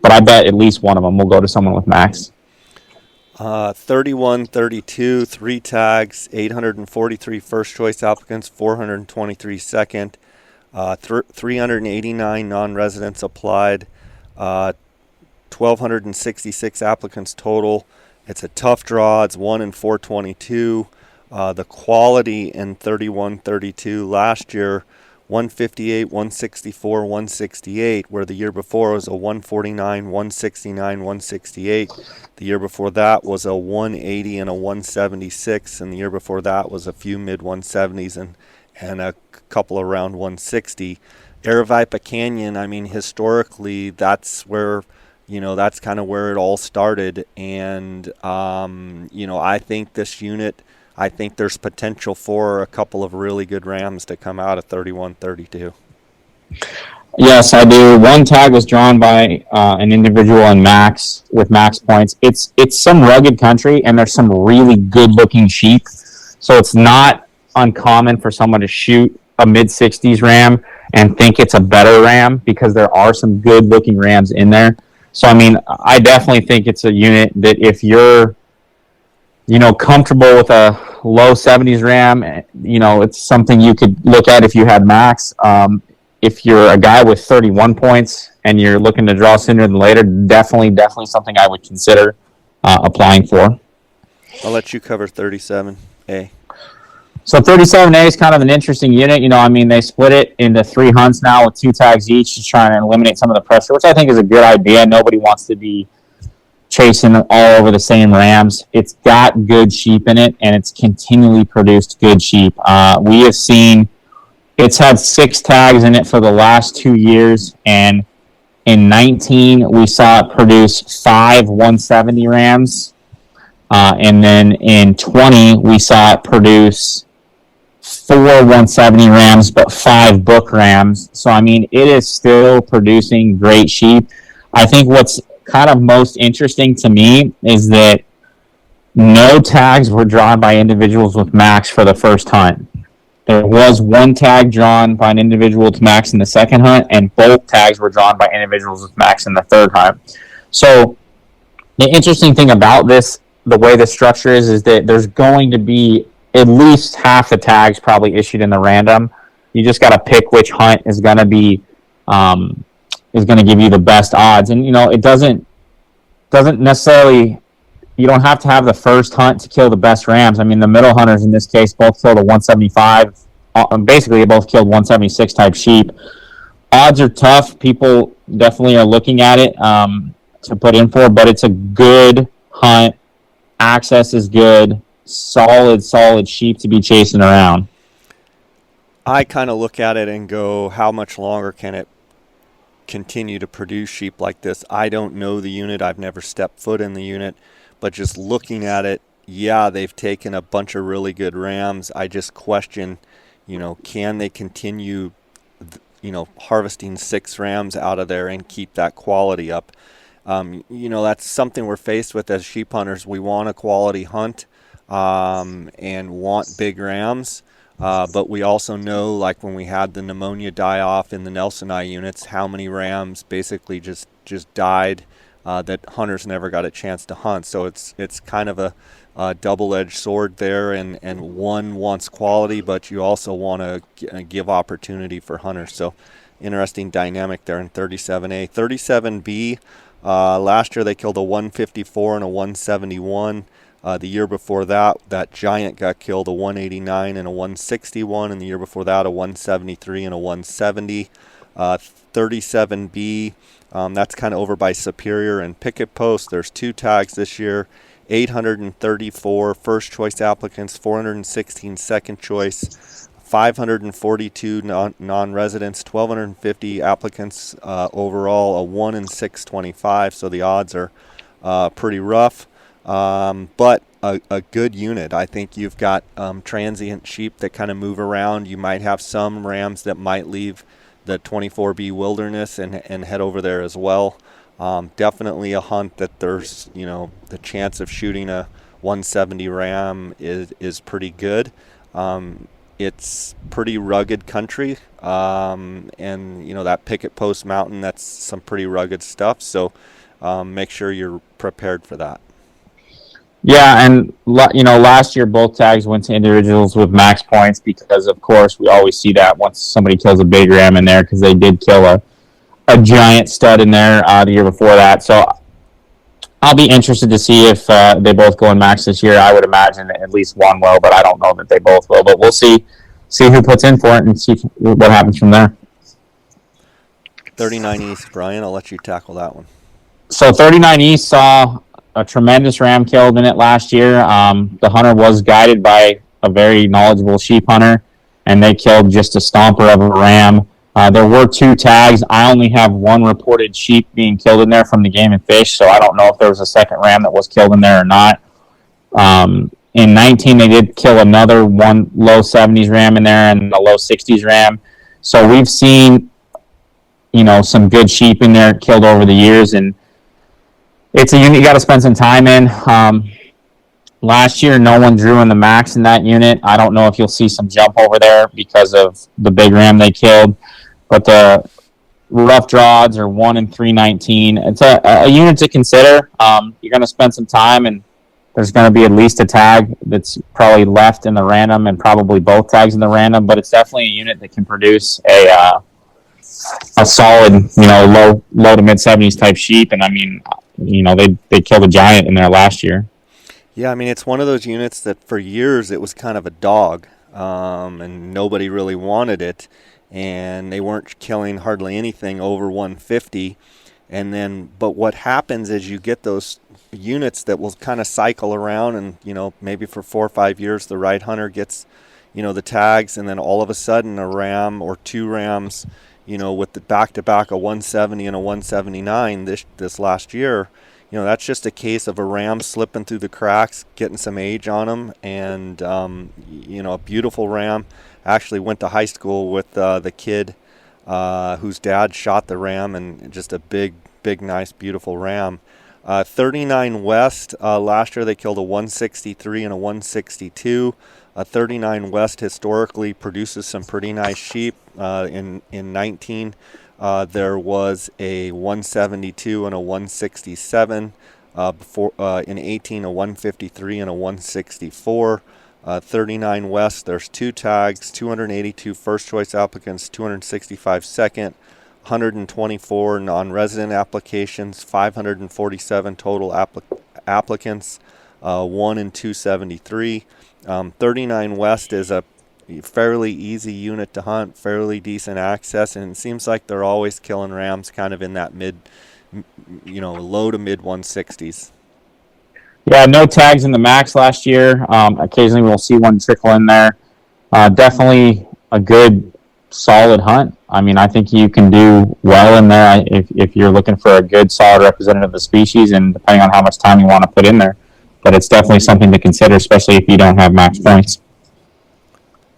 Speaker 2: but I bet at least one of them will go to someone with max.
Speaker 3: 31-32, 3 tags, 843 first choice applicants, 423 second, 389 non-residents applied, 1,266 applicants total. It's a tough draw. It's 1 in 422. The quality in 31-32 last year, 158, 164, 168, where the year before was a 149, 169, 168. The year before that was a 180 and a 176, and the year before that was a few mid-170s and a couple around 160. Aravaipa Canyon, I mean, historically, that's where, that's kind of where it all started. And, I think this unit, I think there's potential for a couple of really good rams to come out of 31-32.
Speaker 2: Yes, I do. 1 tag was drawn by an individual in max with max points. It's some rugged country, and there's some really good-looking sheep. So it's not uncommon for someone to shoot a mid-60s ram and think it's a better ram, because there are some good-looking rams in there. So, I mean, I definitely think it's a unit that if you're comfortable with a low 70s ram, it's something you could look at if you had max. If you're a guy with 31 points and you're looking to draw sooner than later, definitely something I would consider applying for.
Speaker 3: I'll let you cover 37A.
Speaker 2: So 37A is kind of an interesting unit. They split it into 3 hunts now with 2 tags each to try and eliminate some of the pressure, which I think is a good idea. Nobody wants to be chasing all over the same rams. It's got good sheep in it, and it's continually produced good sheep. We have seen it's had 6 tags in it for the last 2 years, and in 19 we saw it produce 5 170 rams, and then in 20 we saw it produce 4 170 rams but 5 book rams. So I mean, it is still producing great sheep. I think what's kind of most interesting to me is that no tags were drawn by individuals with max for the first hunt. There was 1 tag drawn by an individual to max in the second hunt, and both tags were drawn by individuals with max in the third hunt. So the interesting thing about this, the way the structure is that there's going to be at least half the tags probably issued in the random. You just got to pick which hunt is going to be is going to give you the best odds. And it doesn't necessarily you don't have to have the first hunt to kill the best rams. I mean, the middle hunters in this case both killed a 175. Basically, they both killed 176 type sheep. Odds are tough. People definitely are looking at it to put in for, but it's a good hunt. Access is good. Solid sheep to be chasing around.
Speaker 3: I kind of look at it and go, how much longer can it continue to produce sheep like this? I don't know the unit. I've never stepped foot in the unit, but just looking at it, yeah, they've taken a bunch of really good rams. I just question, can they continue, harvesting 6 rams out of there and keep that quality up? That's something we're faced with as sheep hunters. We want a quality hunt and want big rams. But we also know, like when we had the pneumonia die off in the Nelson Eye units, how many rams basically just died that hunters never got a chance to hunt. So it's kind of a double-edged sword there, and one wants quality, but you also want to give opportunity for hunters. So interesting dynamic there in 37A. 37B, last year they killed a 154 and a 171. The year before that, that giant got killed, a 189 and a 161, and the year before that, a 173 and a 170. 37B, that's kind of over by Superior and Picket Post. There's 2 tags this year, 834 first choice applicants, 416 second choice, 542 non-residents, 1,250 applicants overall, a 1 in 625, so the odds are pretty rough. But a good unit. I think you've got transient sheep that kind of move around. You might have some rams that might leave the 24B wilderness and head over there as well. Definitely a hunt that there's, the chance of shooting a 170 ram is pretty good. It's pretty rugged country, and that Picket Post Mountain, that's some pretty rugged stuff. So make sure you're prepared for that.
Speaker 2: Yeah, and last year both tags went to individuals with max points because, of course, we always see that once somebody kills a big ram in there because they did kill a giant stud in there the year before that. So I'll be interested to see if they both go in max this year. I would imagine at least one will, but I don't know that they both will. But we'll see who puts in for it and see what happens from there.
Speaker 3: 39 East, Brian, I'll let you tackle that one.
Speaker 2: So 39 East saw a tremendous ram killed in it last year. The hunter was guided by a very knowledgeable sheep hunter, and they killed just a stomper of a ram. There were 2 tags. I only have 1 reported sheep being killed in there from the Game and Fish, so I don't know if there was a second ram that was killed in there or not. In 19, they did kill another one low 70s ram in there and a low 60s ram. So we've seen, some good sheep in there killed over the years, and it's a unit you got to spend some time in. Last year, no one drew in the max in that unit. I don't know if you'll see some jump over there because of the big ram they killed. But the rough draw odds are 1 in 319. It's a unit to consider. You're going to spend some time, and there's going to be at least a tag that's probably left in the random and probably both tags in the random. But it's definitely a unit that can produce a solid, low to mid 70s type sheep. And I mean, they killed a giant in there last year.
Speaker 3: Yeah, I mean, it's one of those units that for years it was kind of a dog, and nobody really wanted it, and they weren't killing hardly anything over 150. But what happens is you get those units that will kind of cycle around, and maybe for 4 or 5 years the right hunter gets the tags, and then all of a sudden a ram or 2 rams with the back-to-back a 170 and a 179 this last year, that's just a case of a ram slipping through the cracks, getting some age on them, and a beautiful ram. Actually went to high school with the kid whose dad shot the ram, and just a big, nice, beautiful ram. 39 West, last year they killed a 163 and a 162. 39 West historically produces some pretty nice sheep. In 19, there was a 172 and a 167. In 18, a 153 and a 164. 39 West, there's 2 tags, 282 first choice applicants, 265 second, 124 non-resident applications, 547 total applicants, 1 and 273. 39 West is a fairly easy unit to hunt, fairly decent access, and it seems like they're always killing rams kind of in that low to mid 160s.
Speaker 2: Yeah, no tags in the max last year. Occasionally we'll see one trickle in there. Definitely a good, solid hunt. I mean, I think you can do well in there if you're looking for a good, solid representative of the species, and depending on how much time you want to put in there. But it's definitely something to consider, especially if you don't have max points.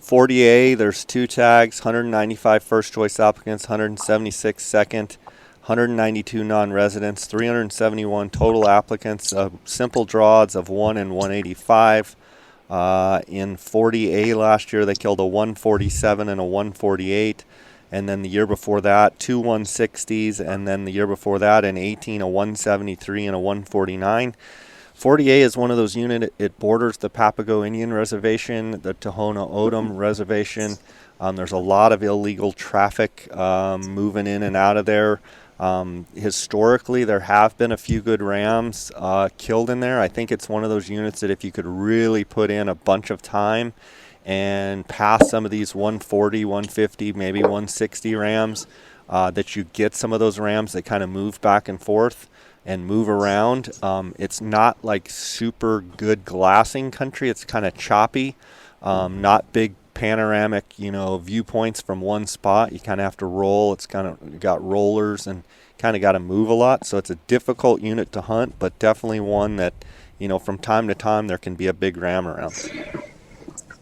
Speaker 3: 40A, there's 2 tags, 195 first choice applicants, 176 second, 192 non-residents, 371 total applicants, simple draw odds of 1 and 185. In 40A last year, they killed a 147 and a 148. And then the year before that, 2 160s. And then the year before that, in 18, a 173 and a 149. 40A is one of those units, it borders the Papago Indian Reservation, the Tohono O'odham Reservation. There's a lot of illegal traffic moving in and out of there. Historically, there have been a few good rams killed in there. I think it's one of those units that if you could really put in a bunch of time and pass some of these 140, 150, maybe 160 rams, that you get some of those rams that kind of move back and forth and move around. It's not like super good glassing country. It's kind of choppy, not big panoramic, viewpoints from one spot. You kind of have to roll. It's kind of got rollers and kind of got to move a lot. So it's a difficult unit to hunt, but definitely one that, from time to time there can be a big ram around.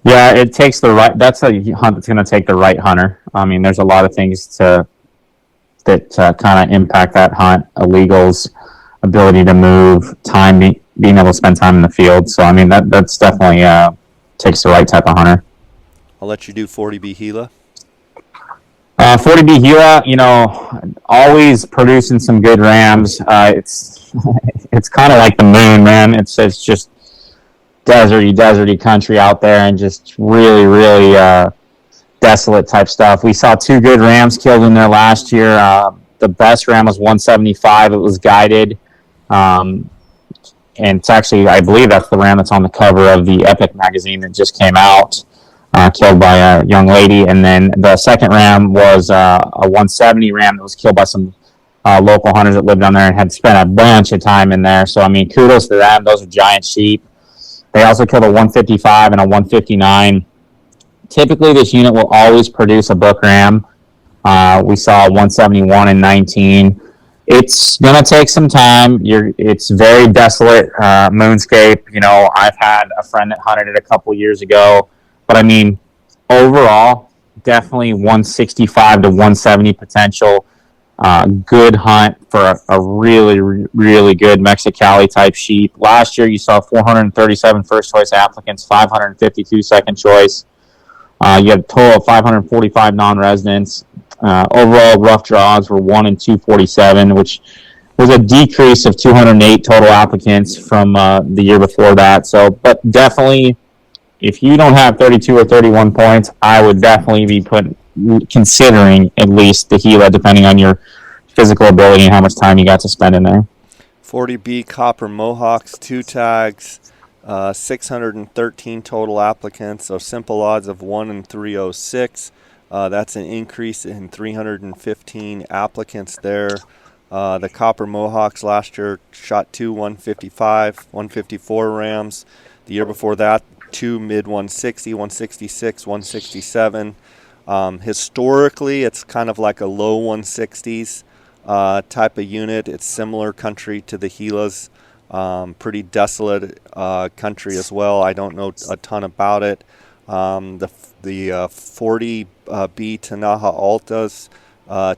Speaker 2: Yeah, it takes that's a hunt that's going to take the right hunter. I mean, there's a lot of things that kind of impact that hunt. Illegals, ability to move, time, being able to spend time in the field. So, I mean, that's definitely takes the right type of hunter.
Speaker 3: I'll let you do 40B Gila.
Speaker 2: 40B Gila, always producing some good rams. It's kind of like the moon, man. It's just deserty country out there, and just really, really desolate type stuff. We saw 2 good rams killed in there last year. The best ram was 175. It was guided. And it's actually, I believe that's the ram that's on the cover of the Epic magazine that just came out, killed by a young lady. And then the second ram was a 170 ram that was killed by some local hunters that lived down there and had spent a bunch of time in there. So, I mean, kudos to them. Those are giant sheep. They also killed a 155 and a 159. Typically, this unit will always produce a book ram. We saw 171 and 19. It's going to take some time. It's very desolate moonscape. I've had a friend that hunted it a couple years ago. But, I mean, overall, definitely 165 to 170 potential. Good hunt for a really, really good Mexicali type sheep. Last year, you saw 437 first choice applicants, 552 second choice. You had a total of 545 non-residents. Overall, rough draws were 1 and 247, which was a decrease of 208 total applicants from the year before that. So, but definitely, if you don't have 32 or 31 points, I would definitely be considering at least the Gila, depending on your physical ability and how much time you got to spend in there.
Speaker 3: 40B Copper Mohawks, 2 tags, 613 total applicants, so simple odds of 1 and 306. That's an increase in 315 applicants there. The Copper Mohawks last year shot 2 155, 154 rams. The year before that, 2 mid 160, 166, 167. Historically, it's kind of like a low 160s type of unit. It's similar country to the Gilas. Pretty desolate country as well. I don't know a ton about it. The 40B Tanaja Altas,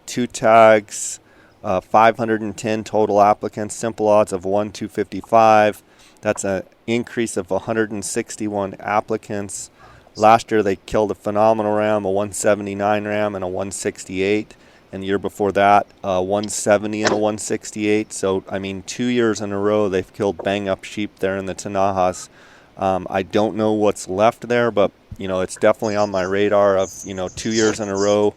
Speaker 3: 2 tags, 510 total applicants, simple odds of 1 255. That's an increase of 161 applicants. Last year they killed a phenomenal ram, a 179 ram and a 168. And the year before that, 170 and a 168. So, I mean, 2 years in a row they've killed bang-up sheep there in the Tanajas. I don't know what's left there, but, it's definitely on my radar of, 2 years in a row,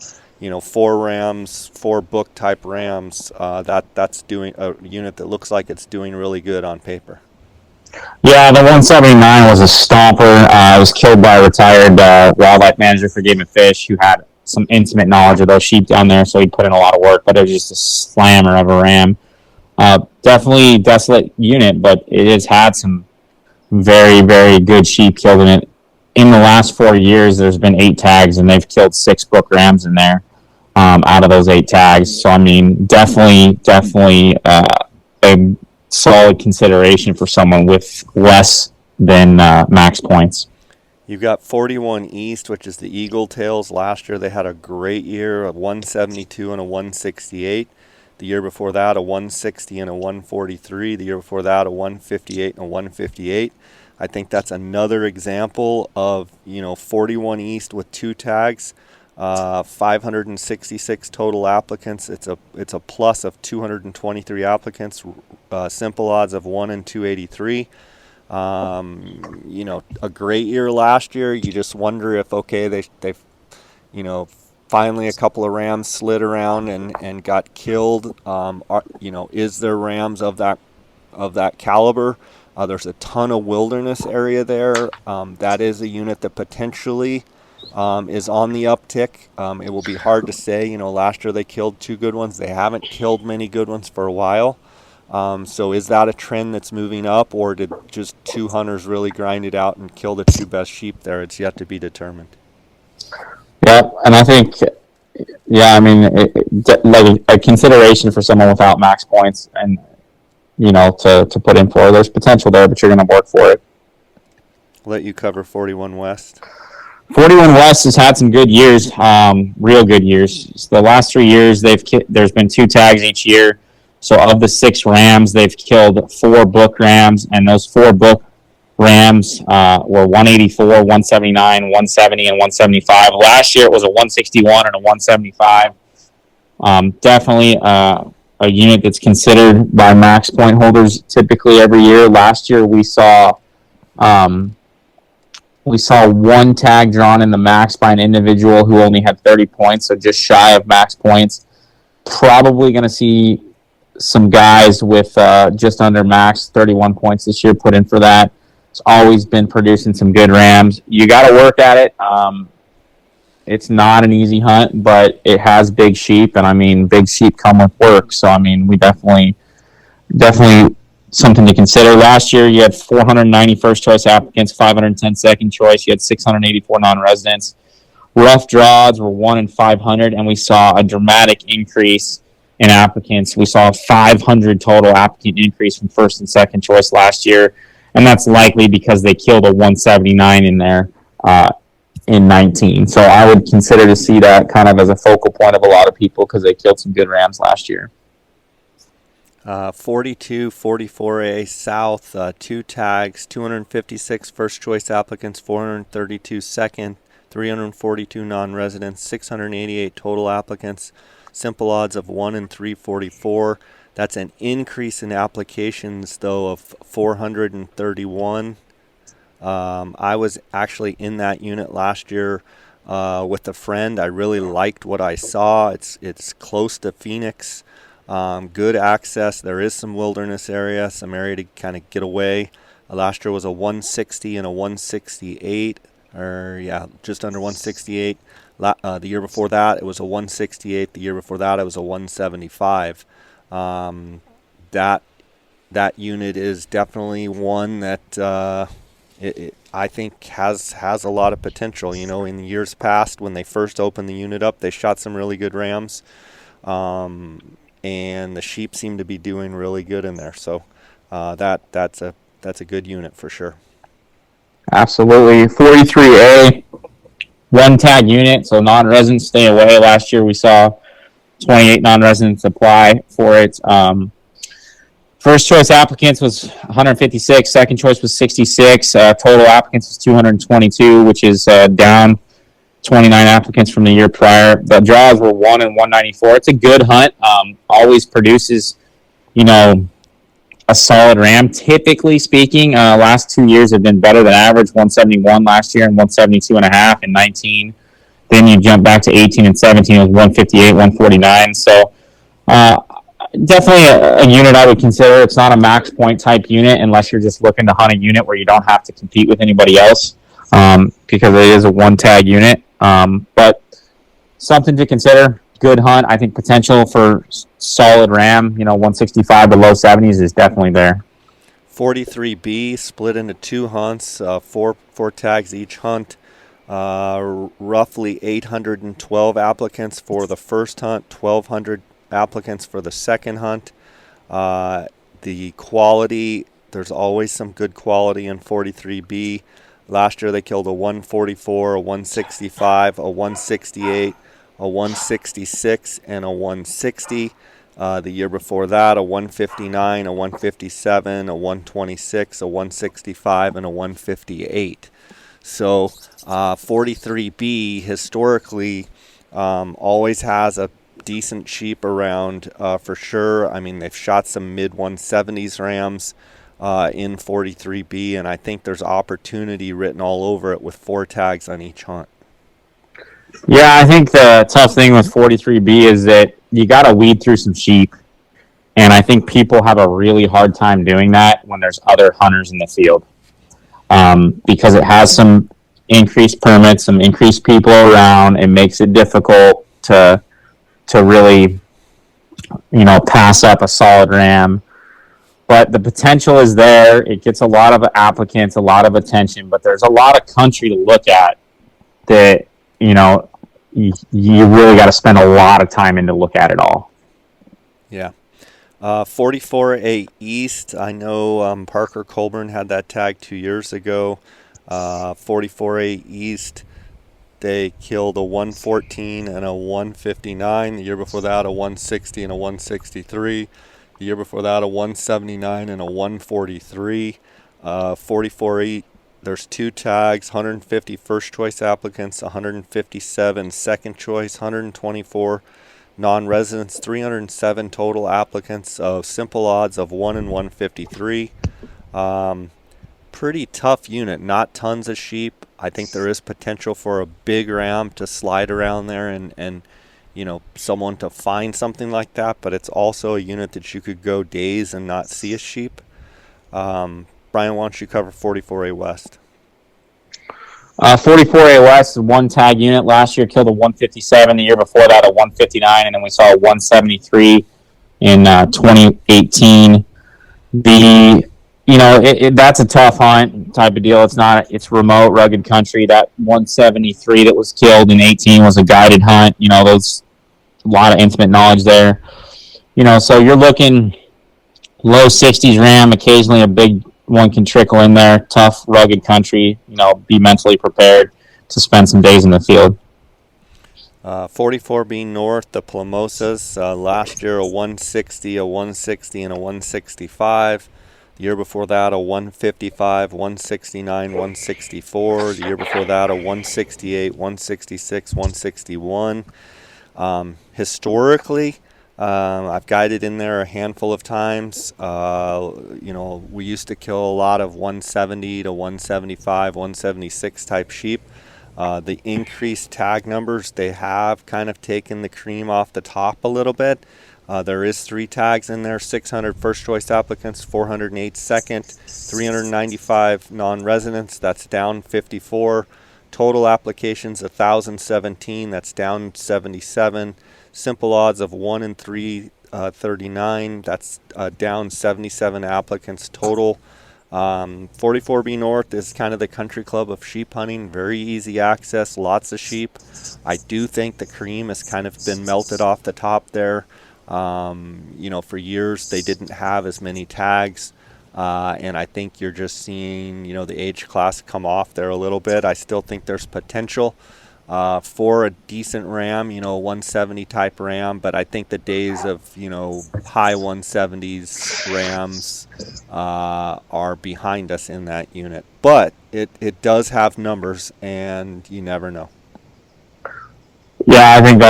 Speaker 3: 4 rams, 4 book-type rams. That's doing a unit that looks like it's doing really good on paper.
Speaker 2: Yeah, the 179 was a stomper. It was killed by a retired wildlife manager for Game and Fish who had some intimate knowledge of those sheep down there, so he put in a lot of work, but it was just a slammer of a ram. Definitely desolate unit, but it has had some very, very good sheep killed in it. In the last 4 years, there's been 8 tags, and they've killed 6 book rams in there out of those 8 tags. So, I mean, definitely a solid consideration for someone with less than max points.
Speaker 3: You've got 41 East, which is the Eagle Tails. Last year they had a great year, a 172 and a 168. The year before that, a 160 and a 143. The year before that, a 158 and a 158. I think that's another example of, 41 East with 2 tags, 566 total applicants. It's a plus of 223 applicants, simple odds of 1 and 283. A great year last year. You just wonder if, they've finally a couple of rams slid around and got killed. Is there rams of that caliber? There's a ton of wilderness area there. That is a unit that potentially is on the uptick. It will be hard to say. Last year they killed 2 good ones. They haven't killed many good ones for a while. So is that a trend that's moving up, or did just 2 hunters really grind it out and kill the 2 best sheep there? It's yet to be determined.
Speaker 2: Yeah, and I think, like a consideration for someone without max points and, to put in for. There's potential there, but you're going to work for it.
Speaker 3: Let you cover 41 West.
Speaker 2: 41 West has had some good years, real good years. So the last 3 years, there's been 2 tags each year. So of the 6 rams, they've killed 4 book rams, and those 4 book rams were 184, 179, 170, and 175. Last year, it was a 161 and a 175. Definitely a unit that's considered by max point holders typically every year. Last year, we saw 1 tag drawn in the max by an individual who only had 30 points, so just shy of max points. Probably going to see some guys with just under max 31 points this year put in for that. It's always been producing some good rams. You got to work at it. It's not an easy hunt, but it has big sheep, and I mean, big sheep come with work. So I mean, we definitely something to consider. Last year, you had 490 first choice applicants, 510 second choice. You had 684 non-residents. Rough draws were 1 in 500, and we saw a dramatic increase in applicants. We saw a 500 total applicant increase from first and second choice last year, and that's likely because they killed a 179 in there in 19. So I would consider to see that kind of as a focal point of a lot of people because they killed some good rams last year.
Speaker 3: 42, 44A South, 2 tags, 256 first choice applicants, 432 second, 342 non-residents, 688 total applicants, simple odds of 1 in 344. That's an increase in applications, though, of 431. I was actually in that unit last year with a friend. I really liked what I saw. It's close to Phoenix. Good access. There is some wilderness area, some area to kind of get away. Last year was a 160 and a 168, just under 168. The year before that, it was a 168. The year before that, it was a 175. That unit is definitely one that I think has a lot of potential. In the years past, when they first opened the unit up, they shot some really good rams. And the sheep seem to be doing really good in there. So that's a good unit for sure.
Speaker 2: Absolutely. 43A, 1 tag unit, so non-residents stay away. Last year we saw 28 non-residents apply for it. First choice applicants was 156, second choice was 66, total applicants was 222, which is down 29 applicants from the year prior. The draws were 1 in 194. It's a good hunt. Always produces, a solid ram. Typically speaking, last 2 years have been better than average. 171 last year and 172.5 in 19. Then you jump back to 18 and 17. It was 158, 149. So Definitely a unit I would consider. It's not a max point type unit unless you're just looking to hunt a unit where you don't have to compete with anybody else, because it is a one tag unit. But something to consider. Good hunt. I think potential for solid ram, 165 to low 70s is definitely there.
Speaker 3: 43B split into 2 hunts, four tags each hunt. Roughly 812 applicants for the first hunt, 1,200 applicants for the second hunt. The quality, there's always some good quality in 43B. Last year they killed a 144, a 165, a 168, a 166, and a 160. The year before that, a 159, a 157, a 126, a 165, and a 158. So 43B historically always has a decent sheep around for sure. I mean, they've shot some mid-170s rams in 43B, and I think there's opportunity written all over it with 4 tags on each hunt.
Speaker 2: Yeah, I think the tough thing with 43B is that you got to weed through some sheep, and I think people have a really hard time doing that when there's other hunters in the field, because it has some increased permits, some increased people around. It makes it difficult to really, pass up a solid ram. But the potential is there. It gets a lot of applicants, a lot of attention, but there's a lot of country to look at that, you really got to spend a lot of time in to look at it all.
Speaker 3: Yeah. 44A East, I know Parker Colburn had that tag 2 years ago. 44A East, they killed a 114 and a 159. The year before that, a 160 and a 163. The year before that, a 179 and a 143. 44A, there's 2 tags, 150 first choice applicants, 157 second choice, 124 non-residents, 307 total applicants, of simple odds of 1 in 153. Pretty tough unit, not tons of sheep. I think there is potential for a big ram to slide around there and someone to find something like that, but it's also a unit that you could go days and not see a sheep. Brian, why don't you cover 44A West?
Speaker 2: 44A West is one tag unit. Last year killed a 157. The year before that, a 159, and then we saw a 173 in 2018. That's a tough hunt type of deal. It's remote, rugged country. That 173 that was killed in 18 was a guided hunt. There's a lot of intimate knowledge there. So you're looking low 60s ram, occasionally a big one can trickle in there. Tough, rugged country. Be mentally prepared to spend some days in the field.
Speaker 3: 44B North, the Plomosas. Last year, a 160, a 160, and a 165. The year before that, a 155, 169, 164. The year before that, a 168, 166, 161. Historically, I've guided in there a handful of times. We used to kill a lot of 170 to 175, 176 type sheep. The increased tag numbers, they have kind of taken the cream off the top a little bit. There is 3 tags in there, 600 first choice applicants, 408 second, 395 non-residents, that's down 54. Total applications, 1,017, that's down 77. Simple odds of 1 in 339, that's down 77 applicants total. 44B North is kind of the country club of sheep hunting, very easy access, lots of sheep. I do think the cream has kind of been melted off the top there. For years they didn't have as many tags, and I think you're just seeing, the age class come off there a little bit. I still think there's potential for a decent ram, 170 type ram, but I think the days of, high 170s rams are behind us in that unit. But it does have numbers, and you never know.
Speaker 2: Yeah, I think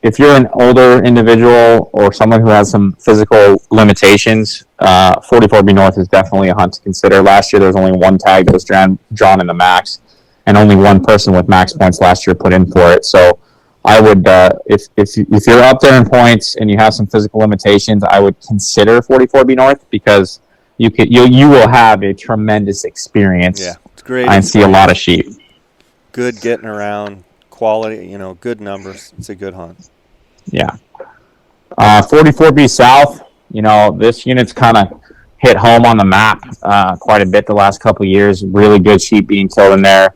Speaker 2: if you're an older individual or someone who has some physical limitations, 44B North is definitely a hunt to consider. Last year there was only 1 tag that was drawn in the max, and only 1 person with max points last year put in for it. So I would, if you're up there in points and you have some physical limitations, I would consider 44B North, because you will have a tremendous experience.
Speaker 3: Yeah, it's great.
Speaker 2: And see a lot of sheep.
Speaker 3: Good getting around, quality, good numbers. It's a good hunt.
Speaker 2: Yeah. 44B South, this unit's kind of hit home on the map quite a bit the last couple of years. Really good sheep being killed in there.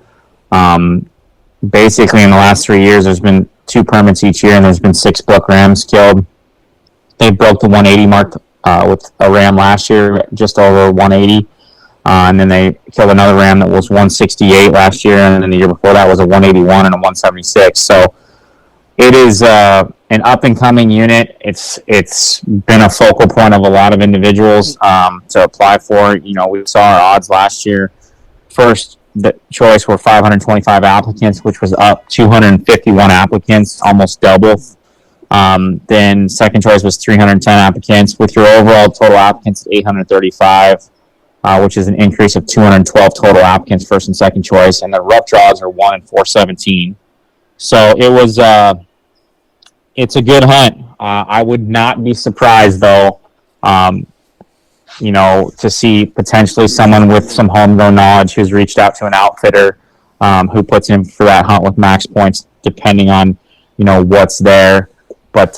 Speaker 2: Basically, in the last 3 years, there's been 2 permits each year, and there's been 6 buck rams killed. They broke the 180 mark with a ram last year, just over 180. And then they killed another ram that was 168 last year, and then the year before that was a 181 and a 176. So it is an up-and-coming unit. It's been a focal point of a lot of individuals to apply for. We saw our odds last year. First the choice were 525 applicants, which was up 251 applicants, almost double. Then second choice was 310 applicants, with your overall total applicants 835, which is an increase of 212 total applicants, first and second choice. And the rough draws are 1 and 417. So it was, it's a good hunt. I would not be surprised, though, to see potentially someone with some homegrown knowledge who's reached out to an outfitter who puts in for that hunt with max points, depending on, what's there. But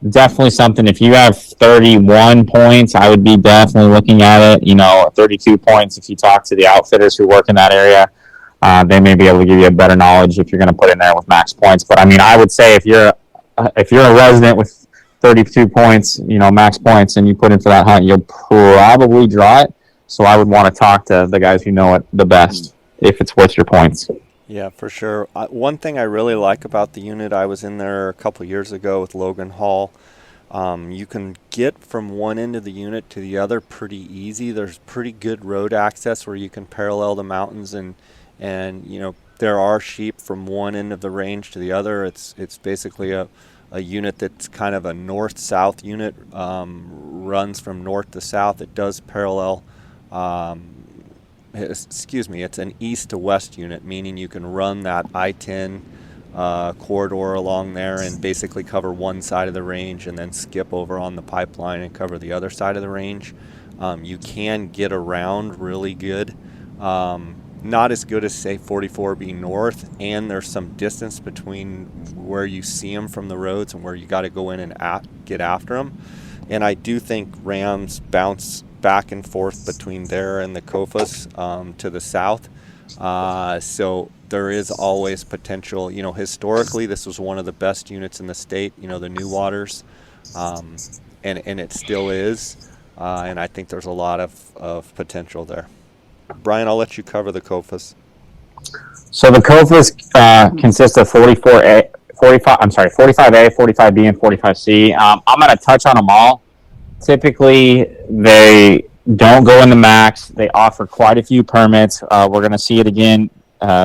Speaker 2: definitely something, if you have 31 points, I would be definitely looking at it. 32 points, if you talk to the outfitters who work in that area, they may be able to give you a better knowledge if you're going to put in there with max points. But, I would say if you're a resident with 32 points, max points, and you put in for that hunt, you'll probably draw it. So I would want to talk to the guys who know it the best if it's worth your points.
Speaker 3: Yeah, for sure. One thing I really like about the unit, I was in there a couple years ago with Logan Hall. You can get from one end of the unit to the other pretty easy. There's pretty good road access where you can parallel the mountains, and there are sheep from one end of the range to the other. It's basically a unit that's kind of a north-south unit, runs from north to south. It does parallel, it's an east to west unit, meaning you can run that I-10 corridor along there and basically cover one side of the range and then skip over on the pipeline and cover the other side of the range. You can get around really good. Not as good as, say, 44B North, and there's some distance between where you see them from the roads and where you got to go in and get after them. And I do think rams bounce back and forth between there and the Kofas to the south. So there is always potential. Historically, this was one of the best units in the state, the New Waters, and it still is. And I think there's a lot of potential there. Brian, I'll let you cover the Kofas.
Speaker 2: So the Kofas consist of 45A, 45B, and 45C. I'm going to touch on them all. Typically, they don't go in the max. They offer quite a few permits. We're going to see it again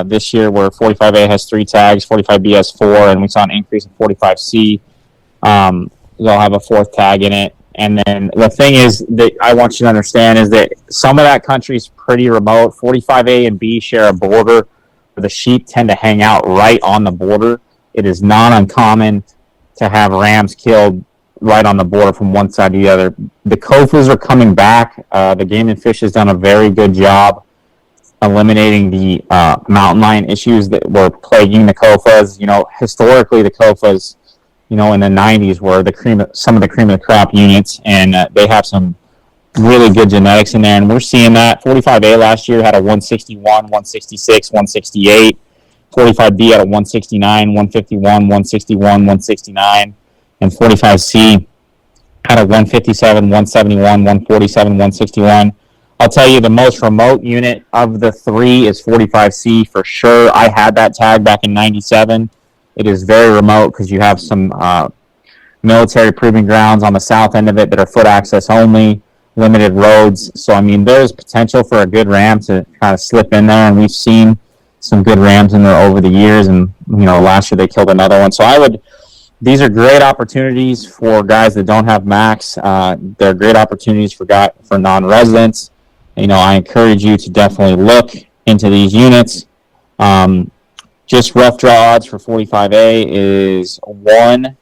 Speaker 2: this year, where 45A has 3 tags, 45B has 4, and we saw an increase in 45C. They'll have a 4th tag in it. And then the thing is that I want you to understand is that some of that country is pretty remote. 45A and B share a border where the sheep tend to hang out right on the border. It is not uncommon to have rams killed right on the border from one side to the other. The Kofas are coming back. The Game and Fish has done a very good job eliminating the mountain lion issues that were plaguing the Kofas. Historically, the Kofas, in the 90s were some of the cream of the crop units, and they have some really good genetics in there, and we're seeing that. 45A last year had a 161, 166, 168. 45B had a 169, 151, 161, 169, and 45C had a 157, 171, 147, 161. I'll tell you, the most remote unit of the 3 is 45C for sure. I had that tag back in 97. It is very remote because you have some military proving grounds on the south end of it that are foot access only, limited roads. So, there's potential for a good ram to kind of slip in there, and we've seen some good rams in there over the years, and, last year they killed another one. So these are great opportunities for guys that don't have max. They're great opportunities for non-residents. I encourage you to definitely look into these units. Just rough draw odds for 45A is 1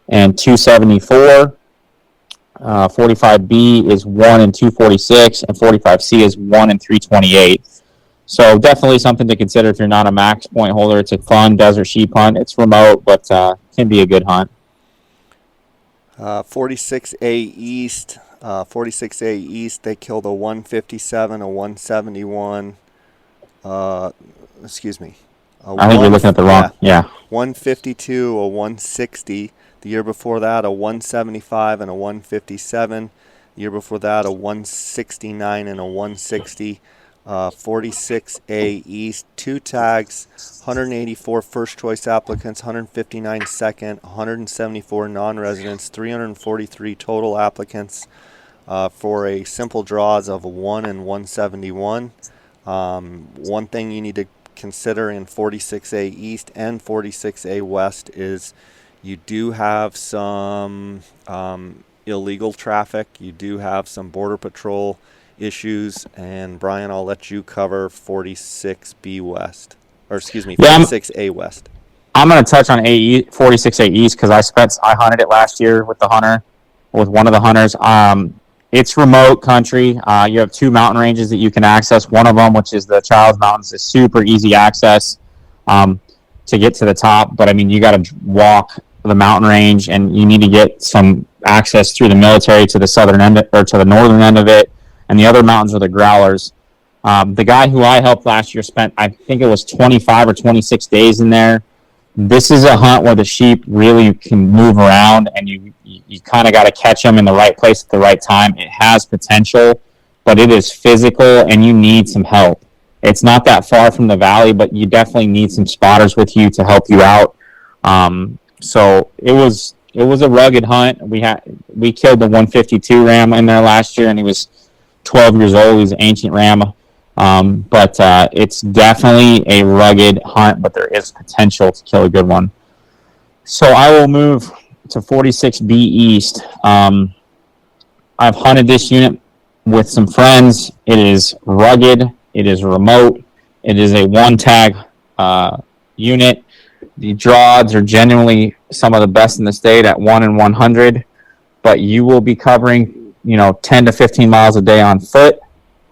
Speaker 2: and 274. 45B is 1 and 246, and 45C is 1 and 328. So definitely something to consider if you're not a max point holder. It's a fun desert sheep hunt. It's remote, but can be a good hunt.
Speaker 3: 46A East. 46A East, they killed a 157, a 171. Excuse me.
Speaker 2: I think you're looking at the wrong. Yeah.
Speaker 3: 152, a 160. The year before that, a 175 and a 157. The year before that, a 169 and a 160. 46A East, 2 tags, 184 first choice applicants, 159 second, 174 non-residents, 343 total applicants for a simple draws of 1 and 171. One thing you need to consider in 46A East and 46A West is you do have some illegal traffic. You do have some border patrol issues. And Brian, I'll let you cover 46B West. Or excuse me, 46A West.
Speaker 2: I'm going to touch on 46A East because I hunted it last year with one of the hunters. It's remote country. You have 2 mountain ranges that you can access. One of them, which is the Childs Mountains, is super easy access to get to the top. But I mean, you got to walk the mountain range, and you need to get some access through the military to the southern end or to the northern end of it. And the other mountains are the growlers. The guy who I helped last year spent, I think it was 25 or 26 days in there. This is a hunt where the sheep really can move around, and you kind of got to catch them in the right place at the right time. It has potential, but it is physical, and you need some help. It's not that far from the valley, but you definitely need some spotters with you to help you out. So it was a rugged hunt. We killed the 152 ram in there last year, and he was 12 years old. He's an ancient ram. But it's definitely a rugged hunt, but there is potential to kill a good one. So I will move to 46B East. I've hunted this unit with some friends. It is rugged. It is remote. It is a 1-tag unit. The draw odds are genuinely some of the best in the state at 1 in 100, but you will be covering 10 to 15 miles a day on foot.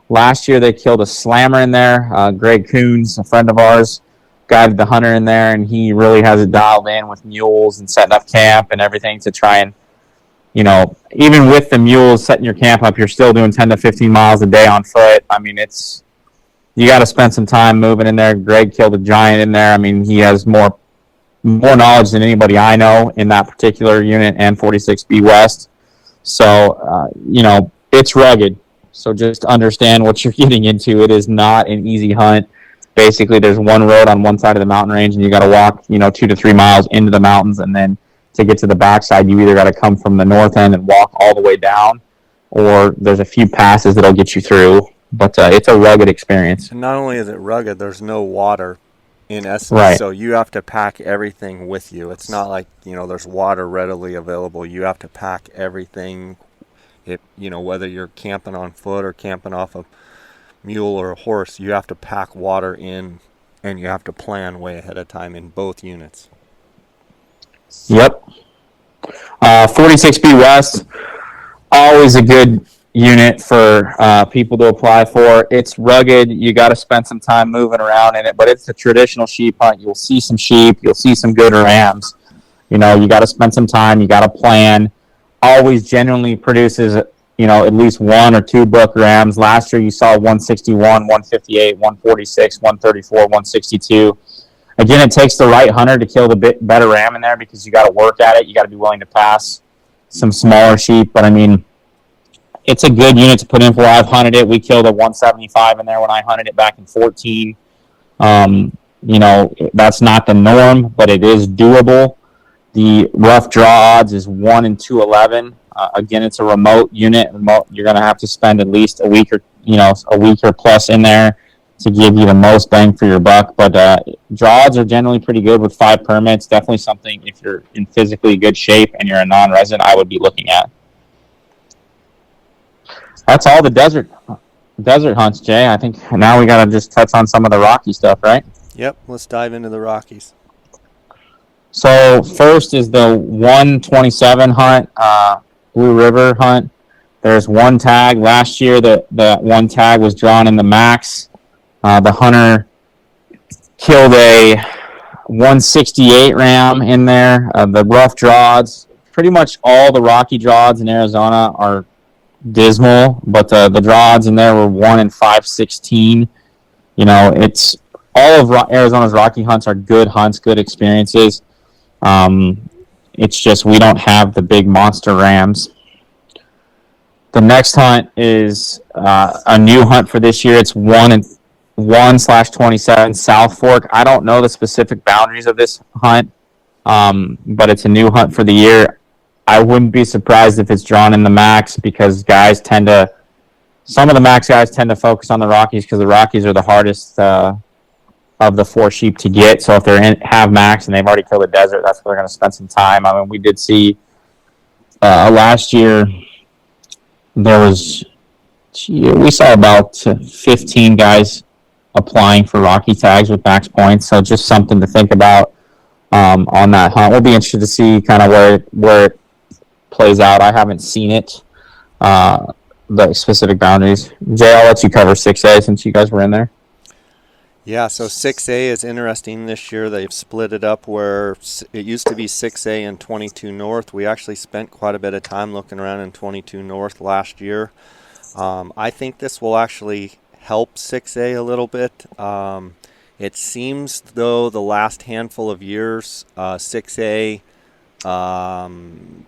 Speaker 2: Last year they killed a slammer in there. Greg Coons, a friend of ours, guided the hunter in there, and he really has it dialed in with mules and setting up camp and everything to try and, even with the mules setting your camp up, you're still doing 10 to 15 miles a day on foot. I mean, you got to spend some time moving in there. Greg killed a giant in there. I mean, he has more knowledge than anybody I know in that particular unit and 46B West. So, it's rugged. So just understand what you're getting into. It is not an easy hunt. Basically, there's one road on one side of the mountain range, and you got to walk, 2 to 3 miles into the mountains, and then to get to the backside, you either got to come from the north end and walk all the way down, or there's a few passes that'll get you through. But it's a rugged experience.
Speaker 3: And not only is it rugged, there's no water in essence,
Speaker 2: right.
Speaker 3: So you have to pack everything with you. It's not like, there's water readily available. You have to pack everything. Whether you're camping on foot or camping off a mule or a horse, you have to pack water in, and you have to plan way ahead of time in both units.
Speaker 2: Yep. 46B West, always a good unit for people to apply for. It's rugged. You got to spend some time moving around in it, but it's a traditional sheep hunt. You'll see some sheep. You'll see some good rams. You got to spend some time. You got to plan. Always genuinely produces, at least 1 or 2 book rams. Last year you saw 161, 158, 146, 134, 162. Again, it takes the right hunter to kill the better ram in there because you got to work at it. You got to be willing to pass some smaller sheep. But I mean, it's a good unit to put in for. I've hunted it. We killed a 175 in there when I hunted it back in 14. That's not the norm, but it is doable. The rough draw odds is 1 in 211. Again, it's a remote unit. You're going to have to spend at least a week or plus in there to give you the most bang for your buck. But draw odds are generally pretty good with 5 permits. Definitely something, if you're in physically good shape and you're a non-resident, I would be looking at. That's all the desert hunts, Jay. I think now we got to just touch on some of the rocky stuff, right?
Speaker 3: Yep, let's dive into the Rockies.
Speaker 2: So first is the 127 hunt, Blue River hunt. There's one tag. Last year, that one tag was drawn in the max. The hunter killed a 168 ram in there. The rough draws, pretty much all the rocky draws in Arizona are dismal, but the draws in there were 1 in 516. It's all of Arizona's rocky hunts are good hunts, good experiences. It's just we don't have the big monster rams. The next hunt is a new hunt for this year. It's 1/27 South Fork. I don't know the specific boundaries of this hunt, but it's a new hunt for the year. I wouldn't be surprised if it's drawn in the max because some of the max guys tend to focus on the Rockies because the Rockies are the hardest of the 4 sheep to get. So if have max and they've already killed the desert, that's where they're going to spend some time. I mean, we did see last year we saw about 15 guys applying for Rocky tags with max points. So just something to think about on that hunt. We'll be interested to see kind of where it plays out. I haven't seen it, the specific boundaries. Jay, I'll let you cover 6A since you guys were in there.
Speaker 3: Yeah, so 6A is interesting this year. They've split it up where it used to be 6A and 22 North. We actually spent quite a bit of time looking around in 22 North last year. I think this will actually help 6A a little bit. It seems, though, the last handful of years, 6A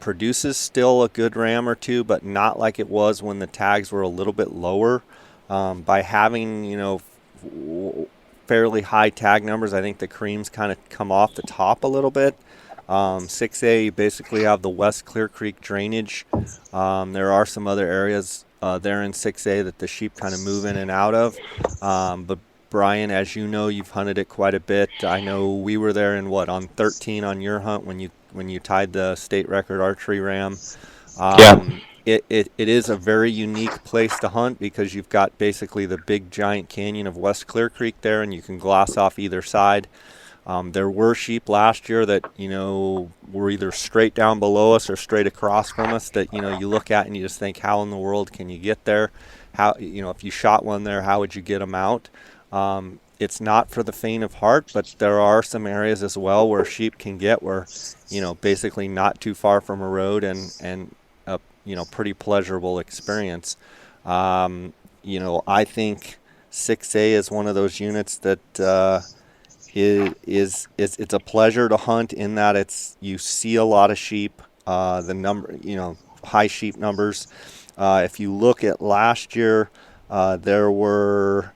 Speaker 3: produces still a good ram or two, but not like it was when the tags were a little bit lower. By having, fairly high tag numbers, I think the creams kind of come off the top a little bit. 6A, you basically have the West Clear Creek drainage. There are some other areas there in 6A that the sheep kind of move in and out of. But Brian, as you know, you've hunted it quite a bit. I know we were there on 13 on your hunt when you tied the state record archery ram.
Speaker 2: Yeah.
Speaker 3: It is a very unique place to hunt because you've got basically the big giant canyon of West Clear Creek there, and you can glass off either side. There were sheep last year that were either straight down below us or straight across from us that you look at and you just think, how in the world can you get there? How if you shot one there, how would you get them out? It's not for the faint of heart, but there are some areas as well where sheep can get where basically not too far from a road and pretty pleasurable experience. I think 6A is one of those units that it's a pleasure to hunt in that you see a lot of sheep, high sheep numbers. If you look at last year, there were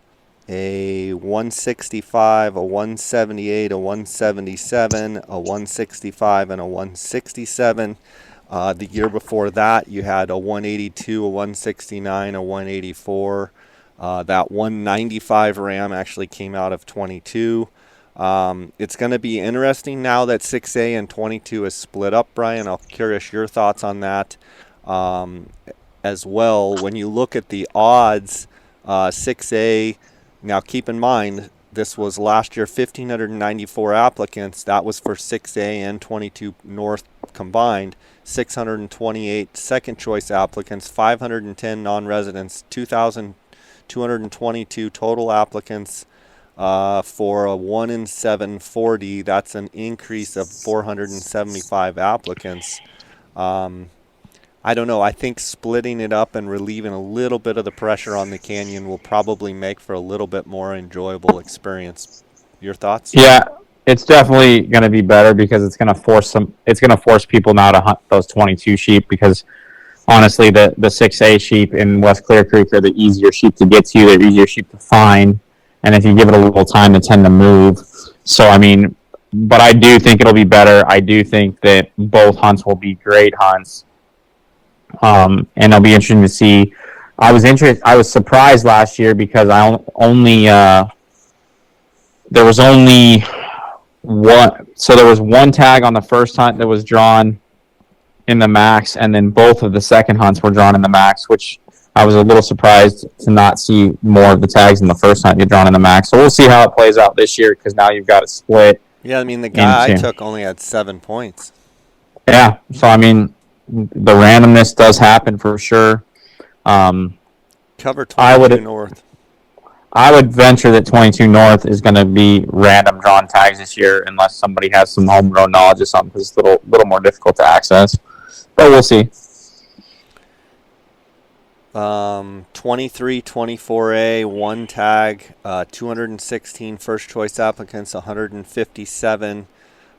Speaker 3: a 165, a 178, a 177, a 165, and a 167. The year before that, you had a 182, a 169, a 184. That 195 ram actually came out of 22. It's going to be interesting now that 6A and 22 is split up, Brian. I'm curious your thoughts on that as well. When you look at the odds, 6A, now keep in mind, this was last year 1,594 applicants. That was for 6A and 22 North combined. 628 second choice applicants, 510 non-residents, 2,222 total applicants for a 1 in 740. That's an increase of 475 applicants. I don't know. I think splitting it up and relieving a little bit of the pressure on the canyon will probably make for a little bit more enjoyable experience. Your thoughts?
Speaker 2: Yeah, it's definitely going to be better because it's going to force people now to hunt those 22 sheep because honestly, the 6A sheep in West Clear Creek are the easier sheep to get to. They're easier sheep to find. And if you give it a little time, they tend to move. So, but I do think it'll be better. I do think that both hunts will be great hunts. And it'll be interesting to see. I was surprised last year because there was only one. So there was one tag on the first hunt that was drawn in the max, and then both of the second hunts were drawn in the max, which I was a little surprised to not see more of the tags in the first hunt get drawn in the max. So we'll see how it plays out this year because now you've got it split.
Speaker 3: Yeah, I mean, the guy I
Speaker 2: into-
Speaker 3: took only had 7 points.
Speaker 2: Yeah, so I mean, the randomness does happen for sure.
Speaker 3: Cover
Speaker 2: I
Speaker 3: 22
Speaker 2: would-
Speaker 3: north.
Speaker 2: I would venture that 22 North is going to be random drawn tags this year unless somebody has some homegrown knowledge or something because it's a little more difficult to access. But we'll see.
Speaker 3: 23, 24A, 1 tag, 216 first choice applicants, 157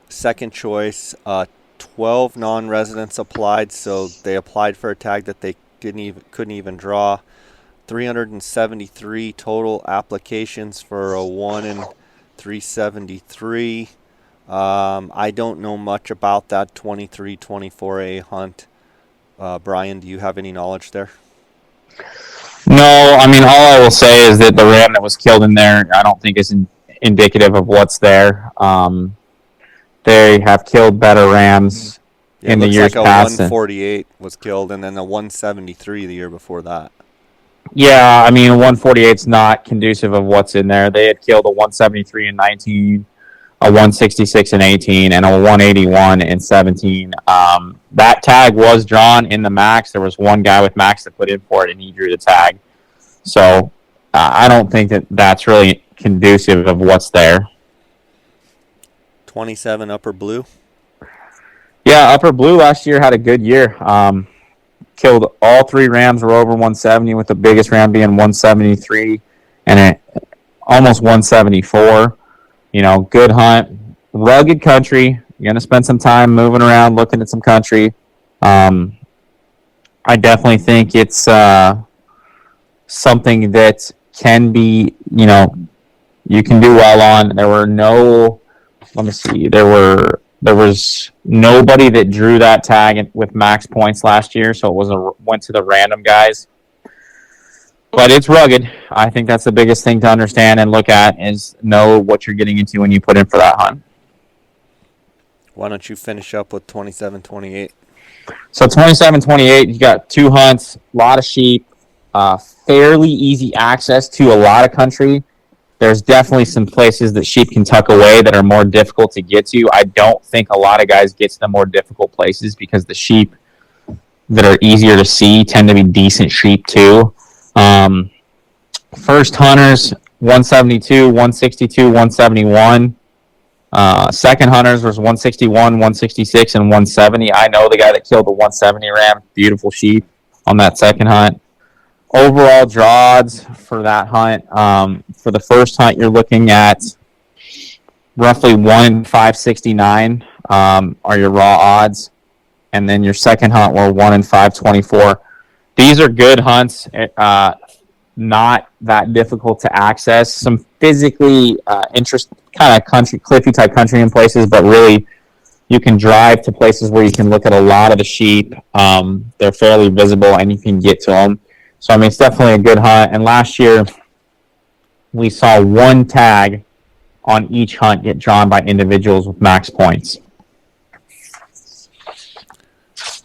Speaker 3: second choice, 12 non-residents applied, so they applied for a tag that they couldn't even draw. 373 total applications for a 1 in 373. I don't know much about that 23, 24A hunt. Brian, do you have any knowledge there?
Speaker 2: No, I mean, all I will say is that the ram that was killed in there, I don't think is indicative of what's there. They have killed better rams in the years
Speaker 3: like a
Speaker 2: past.
Speaker 3: 148 was killed, and then a 173 the year before that.
Speaker 2: Yeah, I mean, 148 is not conducive of what's in there. They had killed a 173 in 19, a 166 in 18, and a 181 in 17. That tag was drawn in the max. There was one guy with max that put in for it, and he drew the tag. So I don't think that that's really conducive of what's there.
Speaker 3: 27 upper blue.
Speaker 2: Yeah, Upper Blue last year had a good year. Killed all 3 rams were over 170, with the biggest ram being 173 and almost 174. You know, good hunt, rugged country. You're going to spend some time moving around, looking at some country. I definitely think it's something that can be, you know, you can do well on. There were no, let me see, there was nobody that drew that tag with max points last year, so it went to the random guys. But it's rugged. I think that's the biggest thing to understand and look at is know what you're getting into when you put in for that hunt.
Speaker 3: Why don't you finish up with 27, 28?
Speaker 2: So 27, 28, you got 2 hunts, a lot of sheep, fairly easy access to a lot of country. There's definitely some places that sheep can tuck away that are more difficult to get to. I don't think a lot of guys get to the more difficult places because the sheep that are easier to see tend to be decent sheep too. First hunters, 172, 162, 171. Second hunters was 161, 166, and 170. I know the guy that killed the 170 ram. Beautiful sheep on that second hunt. Overall draw odds for that hunt. For the first hunt, you're looking at roughly 1 in 569 are your raw odds. And then your second hunt were 1 in 524. These are good hunts, not that difficult to access. Some physically kind of country, cliffy type country in places, but really you can drive to places where you can look at a lot of the sheep. They're fairly visible and you can get to them. So, I mean, it's definitely a good hunt. And last year, we saw 1 tag on each hunt get drawn by individuals with max points.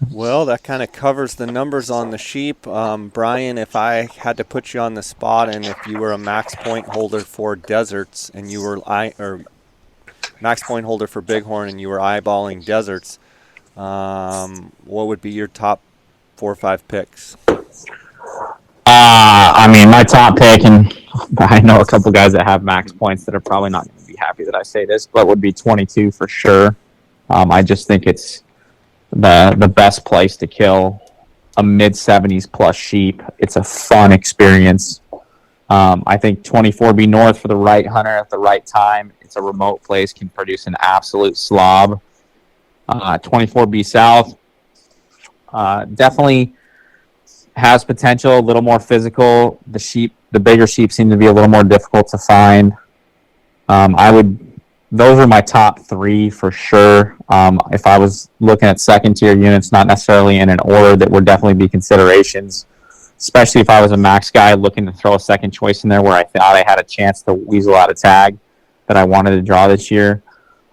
Speaker 3: Well, that kind of covers the numbers on the sheep. Brian, if I had to put you on the spot and if you were a max point holder for deserts and you were max point holder for Bighorn and you were eyeballing deserts, what would be your top 4 or 5 picks?
Speaker 2: I mean, my top pick, and I know a couple guys that have max points that are probably not going to be happy that I say this, but would be 22 for sure. I just think it's the best place to kill a mid-70s plus sheep. It's a fun experience. I think 24B North for the right hunter at the right time. It's a remote place, can produce an absolute slob. 24B South definitely has potential, a little more physical. The bigger sheep seem to be a little more difficult to find. Those are my top 3 for sure. If I was looking at second tier units, not necessarily in an order, that would definitely be considerations, especially if I was a max guy looking to throw a second choice in there where I thought I had a chance to weasel out a tag that I wanted to draw this year.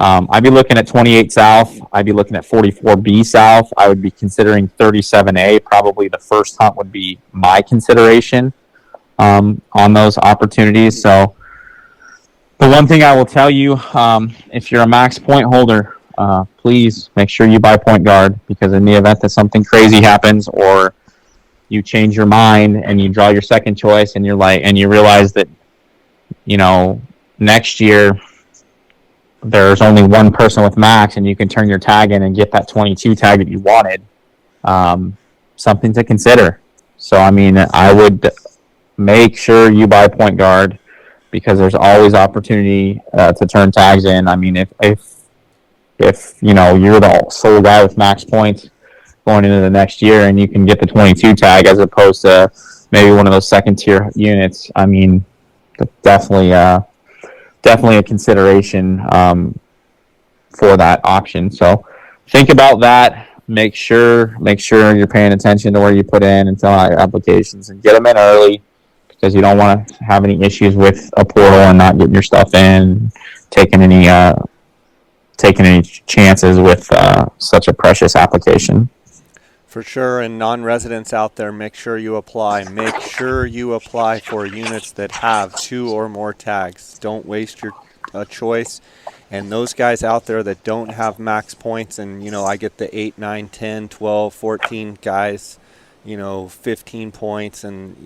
Speaker 2: I'd be looking at 28 South. I'd be looking at 44B South. I would be considering 37A. Probably the first hunt would be my consideration on those opportunities. So the one thing I will tell you, if you're a max point holder, please make sure you buy point guard, because in the event that something crazy happens or you change your mind and you draw your second choice and you realize that, next year there's only one person with max and you can turn your tag in and get that 22 tag that you wanted, something to consider. So, I would make sure you buy point guard, because there's always opportunity to turn tags in. If you're the sole guy with max points going into the next year and you can get the 22 tag as opposed to maybe one of those second tier units, definitely a consideration for that option. So think about that. Make sure you're paying attention to where you put in and filling out your applications, and get them in early, because you don't want to have any issues with a portal and not getting your stuff in, taking any chances with such a precious application.
Speaker 3: For sure, and non-residents out there, make sure you apply. Make sure you apply for units that have 2 or more tags. Don't waste your choice. And those guys out there that don't have max points, and, I get the 8, 9, 10, 12, 14 guys, 15 points, and,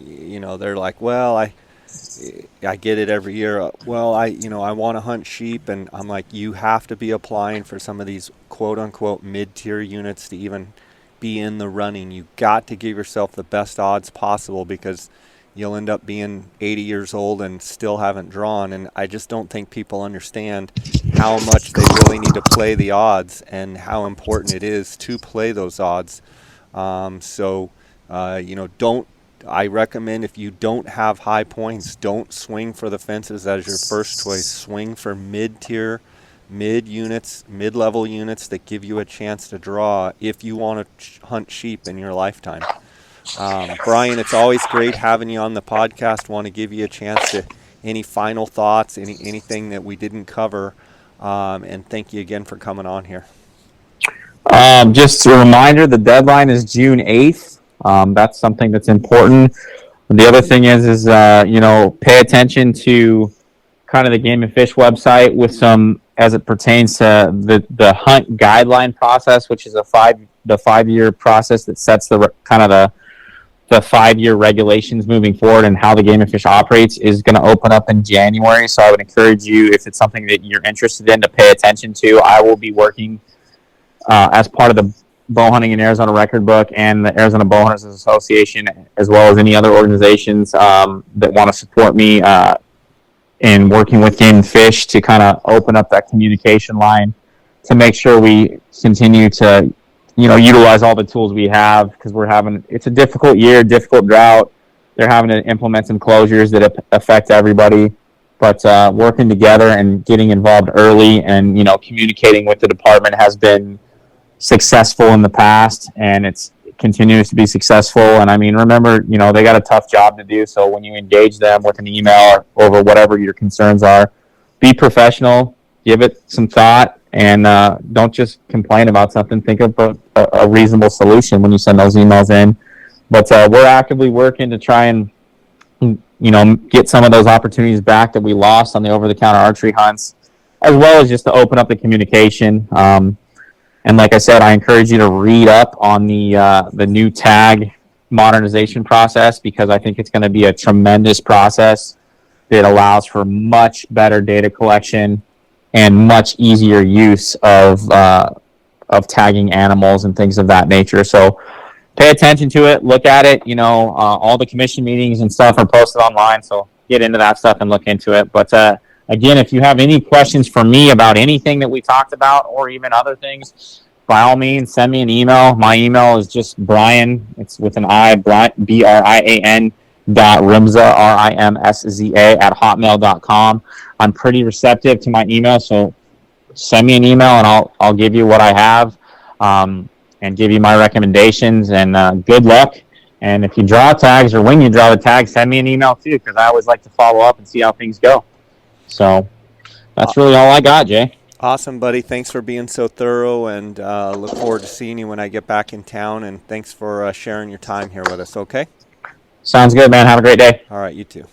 Speaker 3: they're like, well, I get it every year. Well, I want to hunt sheep, and I'm like, you have to be applying for some of these quote-unquote mid-tier units to even be in the running. You got to give yourself the best odds possible, because you'll end up being 80 years old and still haven't drawn. And I just don't think people understand how much they really need to play the odds and how important it is to play those odds. I recommend, if you don't have high points, don't swing for the fences as your first choice. Swing for mid-tier, mid-level units that give you a chance to draw if you want to hunt sheep in your lifetime. Brian, it's always great having you on the podcast. Want to give you a chance to any final thoughts, anything that we didn't cover, and thank you again for coming on here.
Speaker 2: Just a reminder, the deadline is June 8th. That's something that's important. The other thing is pay attention to kind of the Game and Fish website with some, as it pertains to the hunt guideline process, which is the 5-year process that sets the 5-year regulations moving forward, and how the Game and Fish operates is going to open up in January. So I would encourage you, if it's something that you're interested in, to pay attention to. I will be working as part of the Bow Hunting in Arizona Record Book and the Arizona Bow Hunters Association, as well as any other organizations that want to support me in working with Game and Fish, to kind of open up that communication line to make sure we continue to utilize all the tools we have, because it's a difficult year, difficult drought. They're having to implement some closures that affect everybody, but working together and getting involved early and communicating with the department has been successful in the past, and it continues to be successful. And remember, they got a tough job to do. So when you engage them with an email or over whatever your concerns are, be professional, give it some thought, and don't just complain about something. Think of a reasonable solution when you send those emails in. But we're actively working to try and get some of those opportunities back that we lost on the over-the-counter archery hunts, as well as just to open up the communication. And like I said, I encourage you to read up on the new tag modernization process, because I think it's going to be a tremendous process that allows for much better data collection and much easier use of tagging animals and things of that nature. So pay attention to it, look at it. All the commission meetings and stuff are posted online, so get into that stuff and look into it. But again, if you have any questions for me about anything that we talked about, or even other things, by all means, send me an email. My email is just Brian, it's with an I, BRIAN .rimza, RIMSZA @hotmail.com. I'm pretty receptive to my email, so send me an email and I'll give you what I have, and give you my recommendations, and good luck. And if you draw tags, or when you draw the tags, send me an email too, because I always like to follow up and see how things go. So that's really all I got, Jay.
Speaker 3: Awesome, buddy. Thanks for being so thorough, and look forward to seeing you when I get back in town. And thanks for sharing your time here with us. Okay.
Speaker 2: Sounds good, man. Have a great day.
Speaker 3: All right. You too.